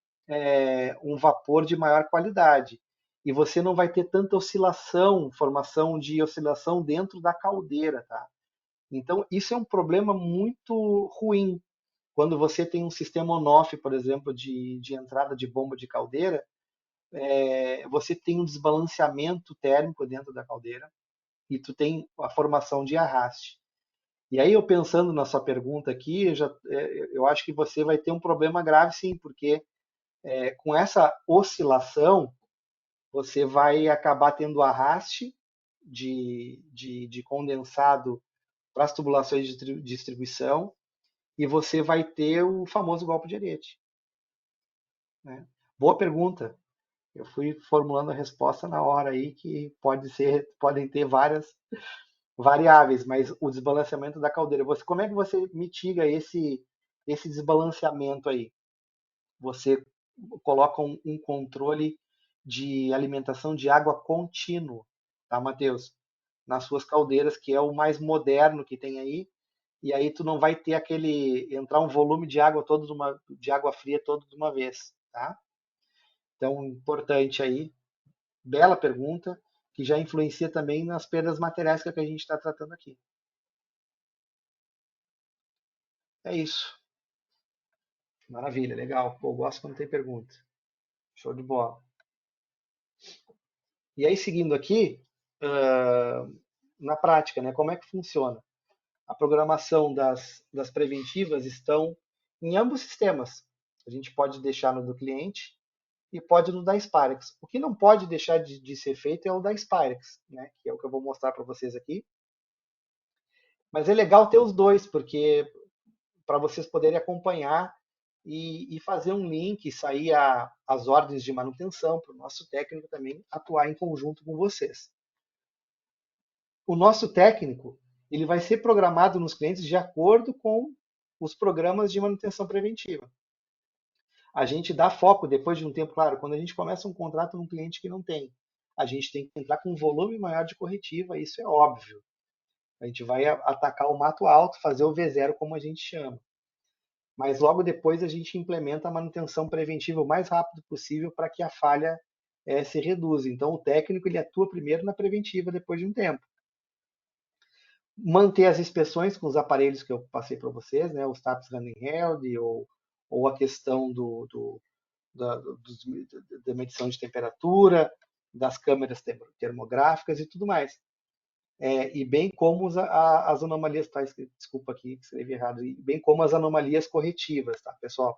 um vapor de maior qualidade. E você não vai ter tanta oscilação, formação de oscilação dentro da caldeira, tá? Então, isso é um problema muito ruim. Quando você tem um sistema on-off, por exemplo, de entrada de bomba de caldeira, você tem um desbalanceamento térmico dentro da caldeira e tu tem a formação de arraste. E aí, eu pensando na sua pergunta aqui, eu acho que você vai ter um problema grave, sim, porque com essa oscilação, você vai acabar tendo arraste de condensado para as tubulações de distribuição e você vai ter o famoso golpe de Ariete. Né? Boa pergunta. Eu fui formulando a resposta na hora aí, que podem ter várias variáveis, mas o desbalanceamento da caldeira. Como é que você mitiga esse desbalanceamento aí? Você coloca um controle de alimentação de água contínuo, tá, Matheus? Nas suas caldeiras, que é o mais moderno que tem aí, e aí tu não vai ter entrar um volume de água de água fria todo de uma vez, tá? Então, importante aí, bela pergunta, que já influencia também nas perdas materiais que a gente está tratando aqui. É isso. Maravilha, legal. Pô, gosto quando tem pergunta. Show de bola. E aí, seguindo aqui, na prática, né, como é que funciona? A programação das preventivas estão em ambos sistemas. A gente pode deixar no do cliente e pode no da Spirex. O que não pode deixar de ser feito é o da Spirex, né, que é o que eu vou mostrar para vocês aqui. Mas é legal ter os dois, porque para vocês poderem acompanhar e fazer um link, sair as ordens de manutenção para o nosso técnico também atuar em conjunto com vocês. O nosso técnico ele vai ser programado nos clientes de acordo com os programas de manutenção preventiva. A gente dá foco depois de um tempo, claro, quando a gente começa um contrato num cliente que não tem, a gente tem que entrar com um volume maior de corretiva, isso é óbvio. A gente vai atacar o mato alto, fazer o V0 como a gente chama. Mas logo depois a gente implementa a manutenção preventiva o mais rápido possível para que a falha se reduza. Então o técnico ele atua primeiro na preventiva depois de um tempo. Manter as inspeções com os aparelhos que eu passei para vocês, né, os TAPs handheld ou a questão da medição de temperatura, das câmeras termográficas e tudo mais. E bem como as anomalias, tá, desculpa aqui, escrevi errado, e bem como as anomalias corretivas, tá, pessoal?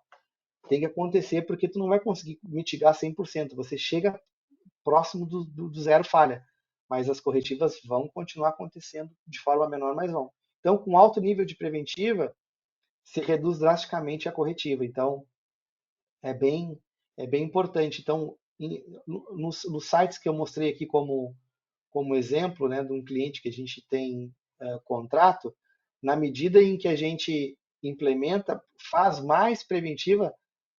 Tem que acontecer porque tu não vai conseguir mitigar 100%, você chega próximo do zero falha, mas as corretivas vão continuar acontecendo de forma menor, mas vão. Então, com alto nível de preventiva, se reduz drasticamente a corretiva. Então, é bem, é bem importante. Então, nos sites que eu mostrei aqui como exemplo, né, de um cliente que a gente tem contrato, na medida em que a gente implementa, faz mais preventiva,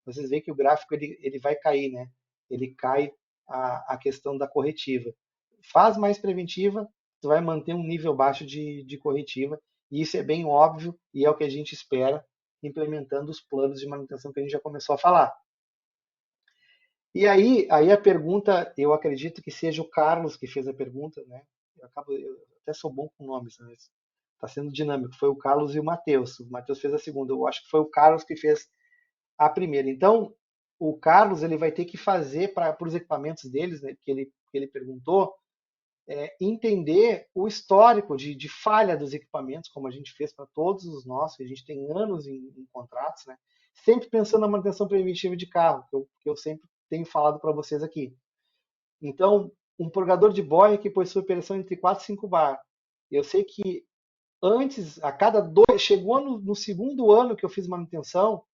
vocês veem que o gráfico ele vai cair, né? Ele cai a questão da corretiva. Faz mais preventiva, tu vai manter um nível baixo de corretiva, e isso é bem óbvio e é o que a gente espera implementando os planos de manutenção que a gente já começou a falar. E aí a pergunta, eu acredito que seja o Carlos que fez a pergunta, né? Eu até sou bom com nomes, mas está sendo dinâmico. Foi o Carlos e o Matheus. O Matheus fez a segunda. Eu acho que foi o Carlos que fez a primeira. Então, o Carlos ele vai ter que fazer para os equipamentos deles, né, que ele perguntou, entender o histórico de falha dos equipamentos, como a gente fez para todos os nossos, que a gente tem anos em contratos, né? Sempre pensando na manutenção preventiva de carro, que eu sempre tenho falado para vocês aqui. Então, um purgador de boia que possui pressão entre 4 e 5 bar. Eu sei que antes, a cada dois, chegou no segundo ano que eu fiz manutenção,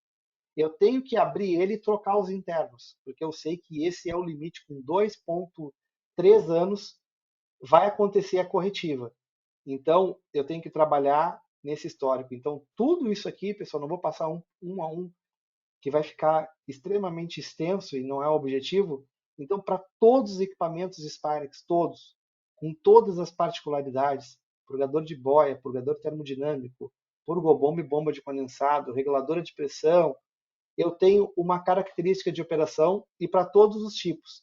eu tenho que abrir ele e trocar os internos, porque eu sei que esse é o limite, com 2,3 anos vai acontecer a corretiva. Então, eu tenho que trabalhar nesse histórico. Então, tudo isso aqui, pessoal, não vou passar um a um, que vai ficar extremamente extenso e não é o objetivo. Então, para todos os equipamentos Spyrex, todos, com todas as particularidades, purgador de boia, purgador termodinâmico, purgobomba e bomba de condensado, reguladora de pressão, eu tenho uma característica de operação e para todos os tipos.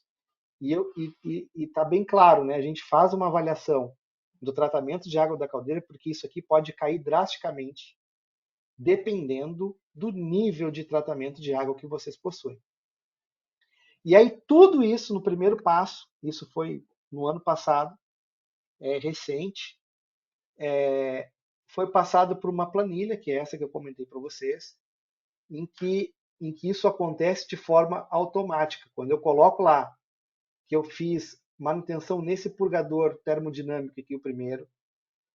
E está bem claro, né? A gente faz uma avaliação do tratamento de água da caldeira, porque isso aqui pode cair drasticamente, dependendo do nível de tratamento de água que vocês possuem. E aí, tudo isso no primeiro passo, isso foi no ano passado, recente, foi passado por uma planilha, que é essa que eu comentei para vocês, em que isso acontece de forma automática. Quando eu coloco lá que eu fiz manutenção nesse purgador termodinâmico aqui, o primeiro,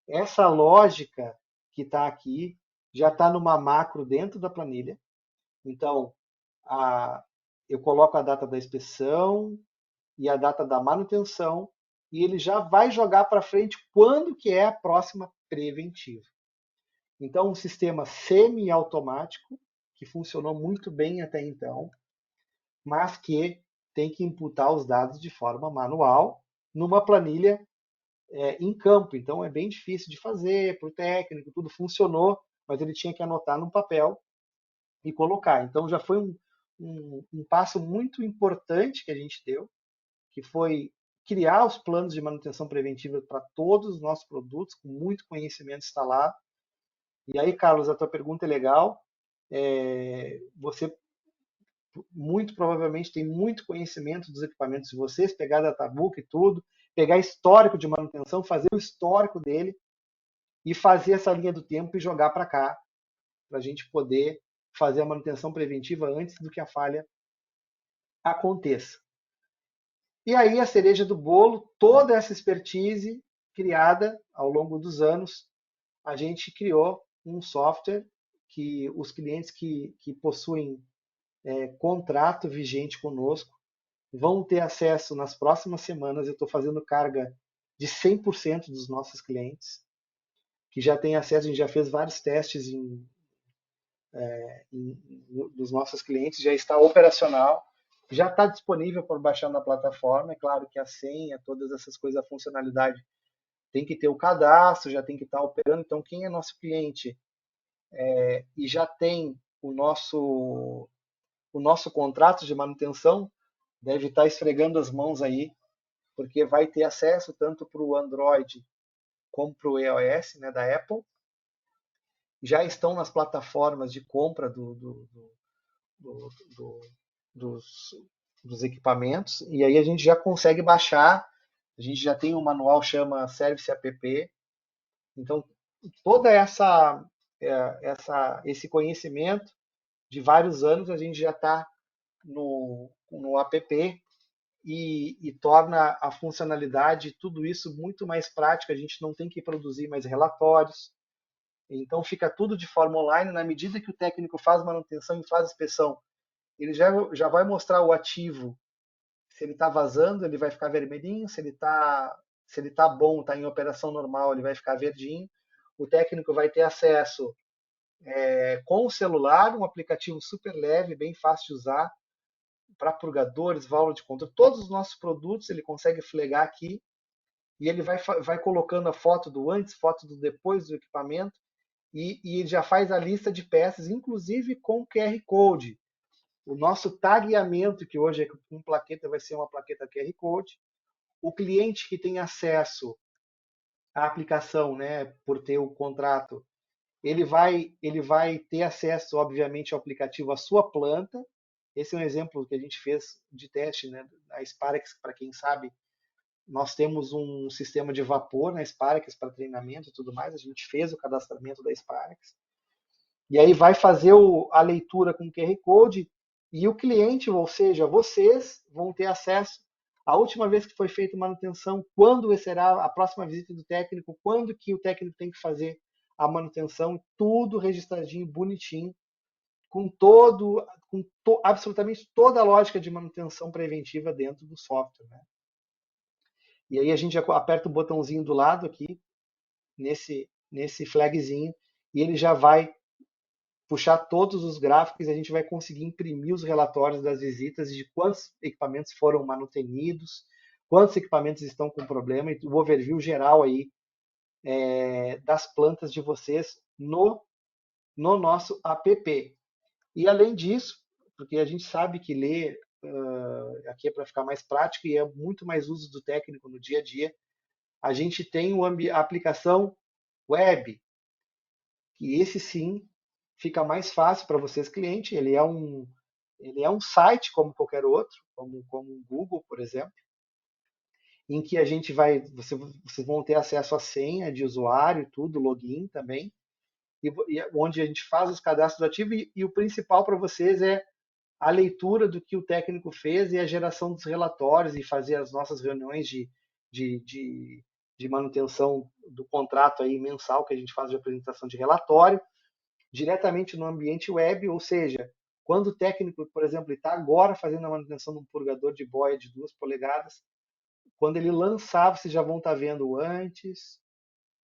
essa lógica que está aqui já está numa macro dentro da planilha. Então, eu coloco a data da inspeção e a data da manutenção e ele já vai jogar para frente quando que é a próxima preventiva. Então, um sistema semi-automático que funcionou muito bem até então, mas que tem que imputar os dados de forma manual numa planilha em campo. Então é bem difícil de fazer para o técnico, tudo funcionou, mas ele tinha que anotar num papel e colocar. Então já foi um passo muito importante que a gente deu, que foi criar os planos de manutenção preventiva para todos os nossos produtos, com muito conhecimento instalado. E aí, Carlos, a tua pergunta é legal. Você muito provavelmente tem muito conhecimento dos equipamentos de vocês, pegar databook e tudo, pegar histórico de manutenção, fazer o histórico dele e fazer essa linha do tempo e jogar para cá, para a gente poder fazer a manutenção preventiva antes do que a falha aconteça. E aí a cereja do bolo, toda essa expertise criada ao longo dos anos, a gente criou um software que os clientes que possuem contrato vigente conosco vão ter acesso nas próximas semanas. Eu estou fazendo carga de 100% dos nossos clientes, que já tem acesso, a gente já fez vários testes dos nossos clientes, já está operacional, já está disponível por baixar na plataforma. É claro que a senha, todas essas coisas, a funcionalidade, tem que ter o cadastro, já tem que estar operando. Então, quem é nosso cliente e já tem o nosso contrato de manutenção, deve estar esfregando as mãos aí, porque vai ter acesso tanto para o Android como para o iOS, né, da Apple. Já estão nas plataformas de compra dos equipamentos, e aí a gente já consegue baixar. A gente já tem um manual, chama Service App. Então, toda esse conhecimento de vários anos, a gente já está no app e torna a funcionalidade, tudo isso muito mais prático. A gente não tem que produzir mais relatórios. Então fica tudo de forma online. Na medida que o técnico faz manutenção e faz inspeção, ele já vai mostrar o ativo. Se ele está vazando, ele vai ficar vermelhinho. Se ele está bom, está em operação normal, ele vai ficar verdinho. O técnico vai ter acesso com o celular, um aplicativo super leve, bem fácil de usar, para purgadores, válvula de controle, todos os nossos produtos ele consegue flegar aqui e ele vai colocando a foto do antes, foto do depois do equipamento e ele já faz a lista de peças, inclusive com QR Code. O nosso tagueamento, que hoje é com plaqueta, vai ser uma plaqueta QR Code. O cliente que tem acesso à aplicação, né, por ter o contrato, ele vai ter acesso, obviamente, ao aplicativo, à sua planta. Esse é um exemplo que a gente fez de teste, né? A Sparex, para quem sabe, nós temos um sistema de vapor na Sparex para treinamento e tudo mais. A gente fez o cadastramento da Sparex. E aí vai fazer a leitura com QR Code e o cliente, ou seja, vocês vão ter acesso à última vez que foi feita manutenção, quando será a próxima visita do técnico, quando que o técnico tem que fazer a manutenção, tudo registradinho, bonitinho, absolutamente toda a lógica de manutenção preventiva dentro do software, né? E aí a gente aperta o botãozinho do lado aqui, nesse flagzinho, e ele já vai puxar todos os gráficos e a gente vai conseguir imprimir os relatórios das visitas de quantos equipamentos foram manutenidos, quantos equipamentos estão com problema, e o overview geral aí das plantas de vocês no nosso app. E além disso, porque a gente sabe que ler aqui é para ficar mais prático e é muito mais uso do técnico no dia a dia, a gente tem a aplicação web, que esse sim fica mais fácil para vocês, cliente. Ele é um site como qualquer outro, como o Google, por exemplo, em que a gente vocês vão ter acesso à senha de usuário, tudo, login também, onde a gente faz os cadastros ativos e o principal para vocês é a leitura do que o técnico fez e a geração dos relatórios e fazer as nossas reuniões de manutenção do contrato aí mensal que a gente faz de apresentação de relatório diretamente no ambiente web, ou seja, quando o técnico, por exemplo, está agora fazendo a manutenção de um purgador de boia de 2 polegadas, quando ele lançar, vocês já vão estar vendo o antes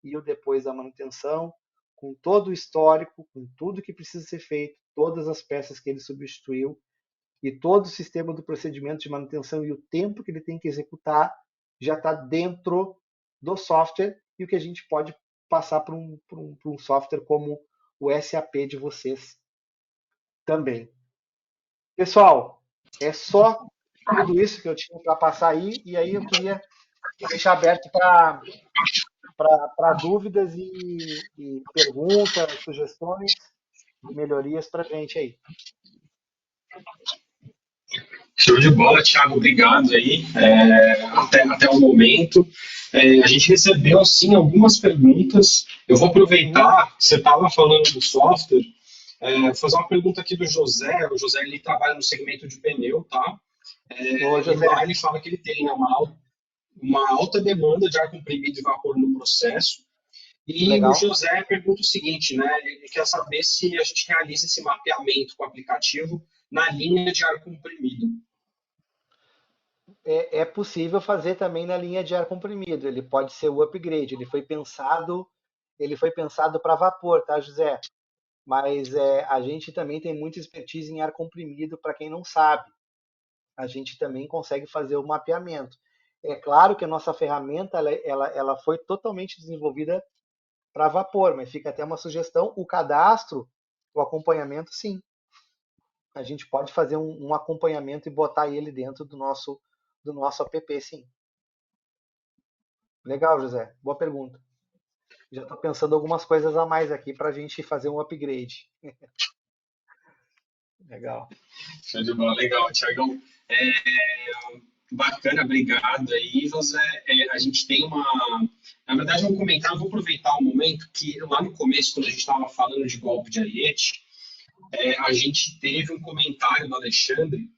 e o depois da manutenção, com todo o histórico, com tudo que precisa ser feito, todas as peças que ele substituiu e todo o sistema do procedimento de manutenção e o tempo que ele tem que executar já está dentro do software e o que a gente pode passar para um software como o SAP de vocês também. Pessoal, é só tudo isso que eu tinha para passar aí, e aí eu queria deixar aberto para dúvidas e perguntas, sugestões e melhorias para a gente aí. Show de bola, Thiago, obrigado aí, até o momento. A gente recebeu, sim, algumas perguntas. Eu vou aproveitar, você estava falando do software, fazer uma pergunta aqui do José. O José, ele trabalha no segmento de pneu, tá? Ô, E José, lá ele fala que ele tem, né, uma alta demanda de ar comprimido e vapor no processo. E o legal. José pergunta o seguinte, né? Ele quer saber se a gente realiza esse mapeamento com o aplicativo na linha de ar comprimido. É possível fazer também na linha de ar comprimido. Ele pode ser o upgrade. Ele foi pensado para vapor, tá, José? Mas a gente também tem muita expertise em ar comprimido, para quem não sabe. A gente também consegue fazer o mapeamento. É claro que a nossa ferramenta ela foi totalmente desenvolvida para vapor, mas fica até uma sugestão: o cadastro, o acompanhamento, sim. A gente pode fazer um acompanhamento e botar ele dentro do nosso app, sim. Legal, José. Boa pergunta. Já estou pensando algumas coisas a mais aqui para a gente fazer um upgrade. Legal. Show de bola, legal, Thiagão. É, Bacana, obrigado aí, José. A gente tem uma. Na verdade, um comentário, vou aproveitar o momento que lá no começo, quando a gente estava falando de golpe de ariete, a gente teve um comentário do Alexandre,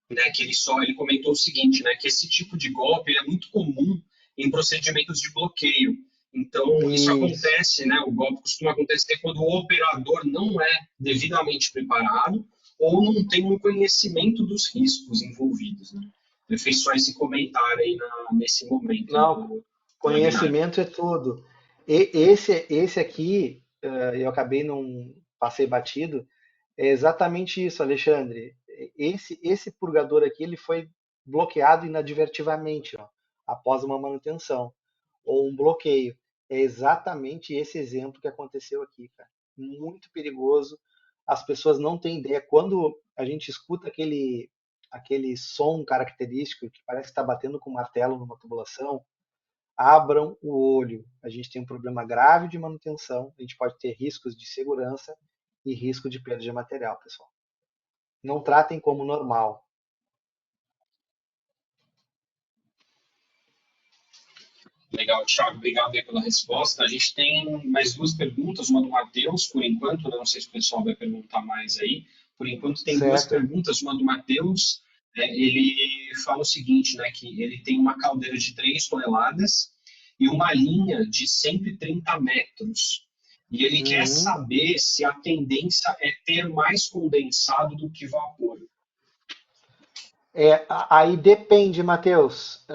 né, que ele comentou o seguinte, né, que esse tipo de golpe ele é muito comum em procedimentos de bloqueio. Então, isso Isso. acontece, né, o golpe costuma acontecer quando o operador não é devidamente preparado ou não tem um conhecimento dos riscos envolvidos, né? Ele fez só esse comentário aí nesse momento aí Não, do webinar. conhecimento é tudo. Esse aqui, eu acabei não passei batido, é exatamente isso, Alexandre. Esse purgador aqui, ele foi bloqueado inadvertidamente, ó, após uma manutenção ou um bloqueio. É exatamente esse exemplo que aconteceu aqui, cara. Muito perigoso. As pessoas não têm ideia. Quando a gente escuta aquele som característico que parece que está batendo com um martelo numa tubulação, abram o olho. A gente tem um problema grave de manutenção, a gente pode ter riscos de segurança e risco de perda de material, pessoal. Não tratem como normal. Legal, Thiago, obrigado aí pela resposta. A gente tem mais duas perguntas, uma do Matheus, por enquanto, né? Não sei se o pessoal vai perguntar mais aí. Por enquanto, tem duas Certo? perguntas, uma do Matheus. Ele fala o seguinte, né? Que ele tem uma caldeira de 3 toneladas e uma linha de 130 metros. e ele quer Uhum. saber se a tendência é ter mais condensado do que vapor. Aí depende, Matheus.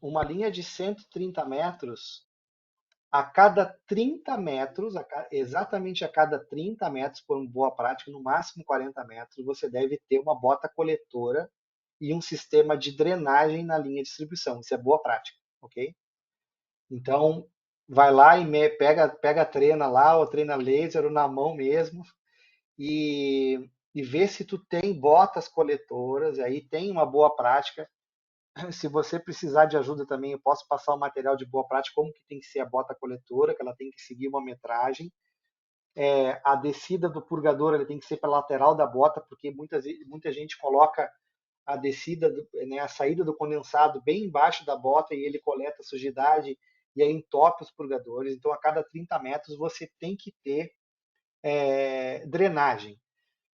Uma linha de 130 metros, a cada 30 metros, exatamente a cada 30 metros, por uma boa prática, no máximo 40 metros, você deve ter uma bota coletora e um sistema de drenagem na linha de distribuição. Isso é boa prática, ok? Então, vai lá e pega a trena lá, ou treina laser, ou na mão mesmo, e vê se tu tem botas coletoras, e aí tem uma boa prática. Se você precisar de ajuda também, eu posso passar o material de boa prática, como que tem que ser a bota coletora, que ela tem que seguir uma metragem. A descida do purgador ele tem que ser pela lateral da bota, porque muita gente coloca a descida, né, a saída do condensado bem embaixo da bota e ele coleta sujidade e aí entope os purgadores. Então, a cada 30 metros você tem que ter drenagem.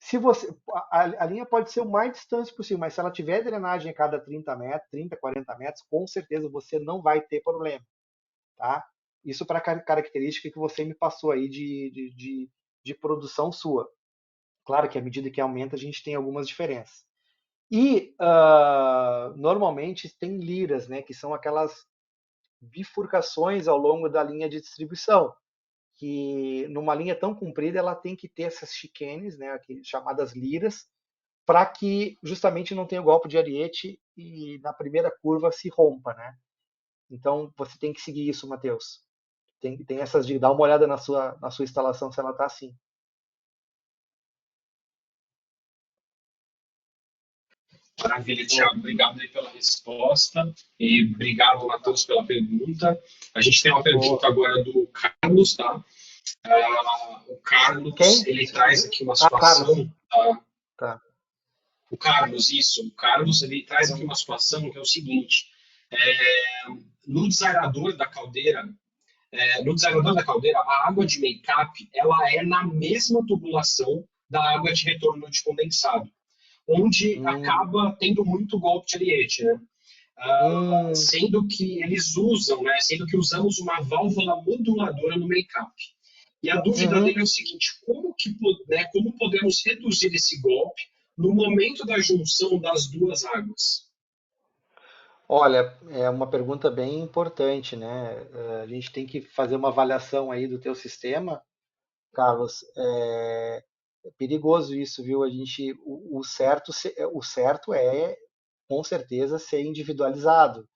Se você, a linha pode ser o mais distante possível, mas se ela tiver drenagem a cada 30 metros, 30, 40 metros, com certeza você não vai ter problema, tá? Isso para a característica que você me passou aí de produção sua. Claro que à medida que aumenta, a gente tem algumas diferenças. E normalmente tem liras, né, que são aquelas bifurcações ao longo da linha de distribuição, que numa linha tão comprida ela tem que ter essas chicanes, né, chamadas liras, para que justamente não tenha o golpe de ariete e na primeira curva se rompa, né? Então você tem que seguir isso, Matheus. Tem essas de dar uma olhada na sua instalação se ela está assim. Maravilha, Oh, Thiago. Obrigado aí pela resposta e obrigado, Matheus, pela pergunta. A gente tem uma pergunta boa. agora do Carlos, tá? O Carlos, Quem? ele traz aqui uma Ah, Carlos. situação, tá? Tá. O Carlos, isso. O Carlos, ele traz aqui Uhum. uma situação que é o seguinte. É, no desaerador da caldeira, no desaerador da caldeira, a água de make-up, ela é na mesma tubulação da água de retorno de condensado, onde Hum, acaba tendo muito golpe de ariete, né? hum, Sendo que eles usam, né? Sendo que usamos uma válvula moduladora no make-up. E a dúvida uhum. dele é o seguinte: como podemos reduzir esse golpe no momento da junção das duas águas? Olha, é uma pergunta bem importante, né? A gente tem que fazer uma avaliação aí do teu sistema, Carlos. É perigoso isso, viu? O certo é, com certeza, ser individualizado.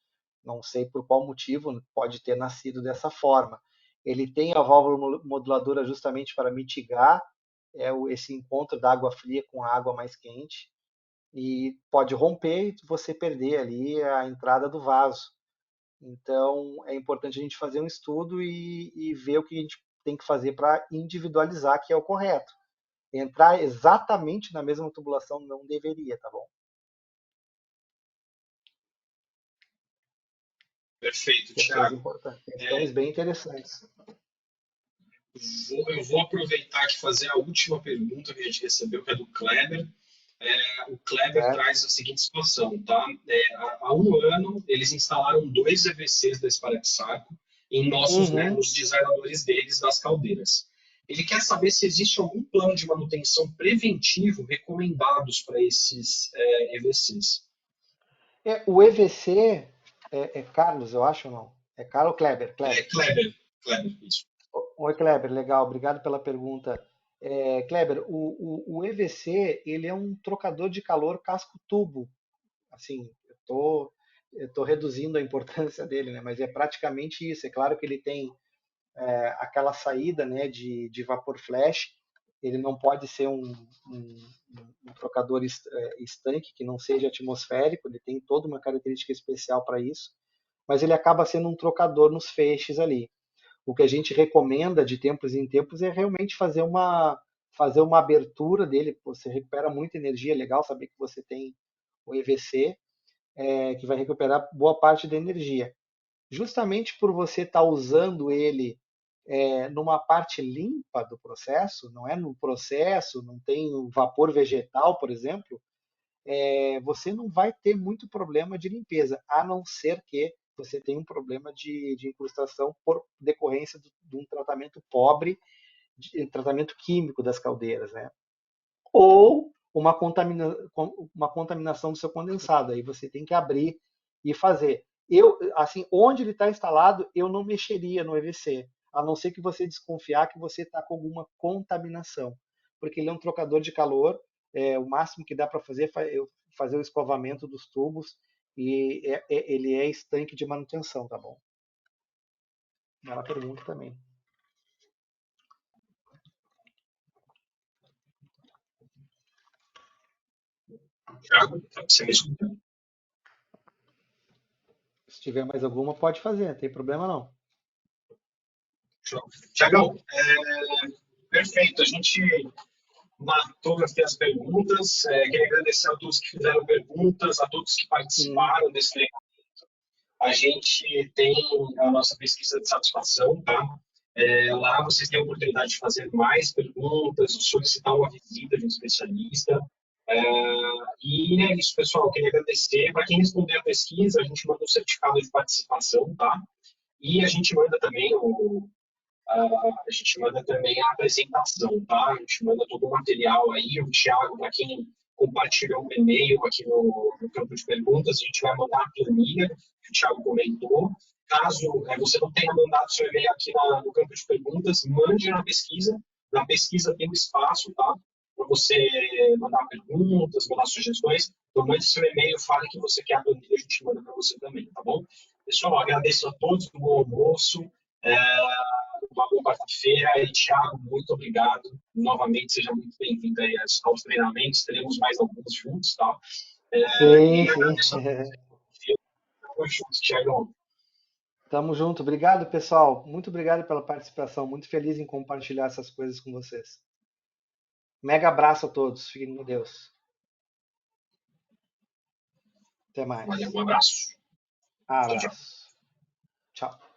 Não sei por qual motivo pode ter nascido dessa forma. Ele tem a válvula moduladora justamente para mitigar esse encontro da água fria com a água mais quente e pode romper e você perder ali a entrada do vaso. Então é importante a gente fazer um estudo e ver o que a gente tem que fazer para individualizar, que é o correto. Entrar exatamente na mesma tubulação não deveria, tá bom? Perfeito, Questões Thiago. importantes, questões É, bem interessantes. eu vou aproveitar e fazer a última pergunta que a gente recebeu, que é do Kleber. O Kleber Certo? traz a seguinte situação, tá? Há um ano, eles instalaram dois EVCs da Esparexarco em nossos, né, Uhum. nos desaeradores deles, das caldeiras. Ele quer saber se existe algum plano de manutenção preventivo recomendados para esses EVCs. O EVC é Carlos, eu acho ou não? É Carlos Kleber, Kleber. Kleber, isso. Oi, Kleber, legal, obrigado pela pergunta. Kleber, o EVC ele é um trocador de calor casco-tubo. Assim, eu tô reduzindo a importância dele, né? Mas é praticamente isso. É claro que ele tem aquela saída, né, de vapor flash. Ele não pode ser um trocador estanque que não seja atmosférico. Ele tem toda uma característica especial para isso. Mas ele acaba sendo um trocador nos feixes ali. O que a gente recomenda de tempos em tempos é realmente fazer uma abertura dele. Você recupera muita energia, é legal saber que você tem o EVC, que vai recuperar boa parte da energia. Justamente por você estar usando ele numa parte limpa do processo, não é no processo, não tem o vapor vegetal, por exemplo, você não vai ter muito problema de limpeza, a não ser que você tem um problema de incrustação por decorrência de um tratamento pobre, de tratamento químico das caldeiras, né? Ou uma contaminação do seu condensado. Aí você tem que abrir e fazer. Eu, assim, onde ele está instalado, eu não mexeria no EVC, a não ser que você desconfiar que você está com alguma contaminação, porque ele é um trocador de calor. O máximo que dá para fazer é fazer o escovamento dos tubos e ele é estanque de manutenção, tá bom? Ela pergunta também. Thiago, você me escuta? Se tiver mais alguma, pode fazer, não tem problema não. Tiagão, perfeito. A gente matou aqui as perguntas. Queria agradecer a todos que fizeram perguntas, a todos que Hum, participaram desse legal. A gente tem a nossa pesquisa de satisfação, tá? Lá vocês têm a oportunidade de fazer mais perguntas, solicitar uma visita de um especialista. É, e é isso, pessoal. Queria agradecer. Para quem responder a pesquisa, a gente manda um certificado de participação, tá? E a gente manda também a gente manda também a apresentação, tá? A gente manda todo o material aí. O Thiago, para quem compartilhou o e-mail aqui no campo de perguntas, a gente vai mandar a planilha que o Thiago comentou. Caso você não tenha mandado seu e-mail aqui no campo de perguntas, mande na pesquisa. Na pesquisa tem um espaço, tá? Para você mandar perguntas, mandar sugestões. Então, mande seu e-mail, fale que você quer a planilha, a gente manda para você também, tá bom? Pessoal, agradeço a todos, um bom almoço. É, uma boa quarta-feira. E, Thiago, muito obrigado. Novamente, seja muito bem-vindo aí aos treinamentos. Teremos mais alguns juntos, tá? sim, E sim. agradeço a todos juntos, Thiago. Tamo junto. Obrigado, pessoal. Muito obrigado pela participação. Muito feliz em compartilhar essas coisas com vocês. Mega abraço a todos. Fiquem com Deus. Até Valeu, mais. um abraço. Tchau, tchau. Abraço. Tchau.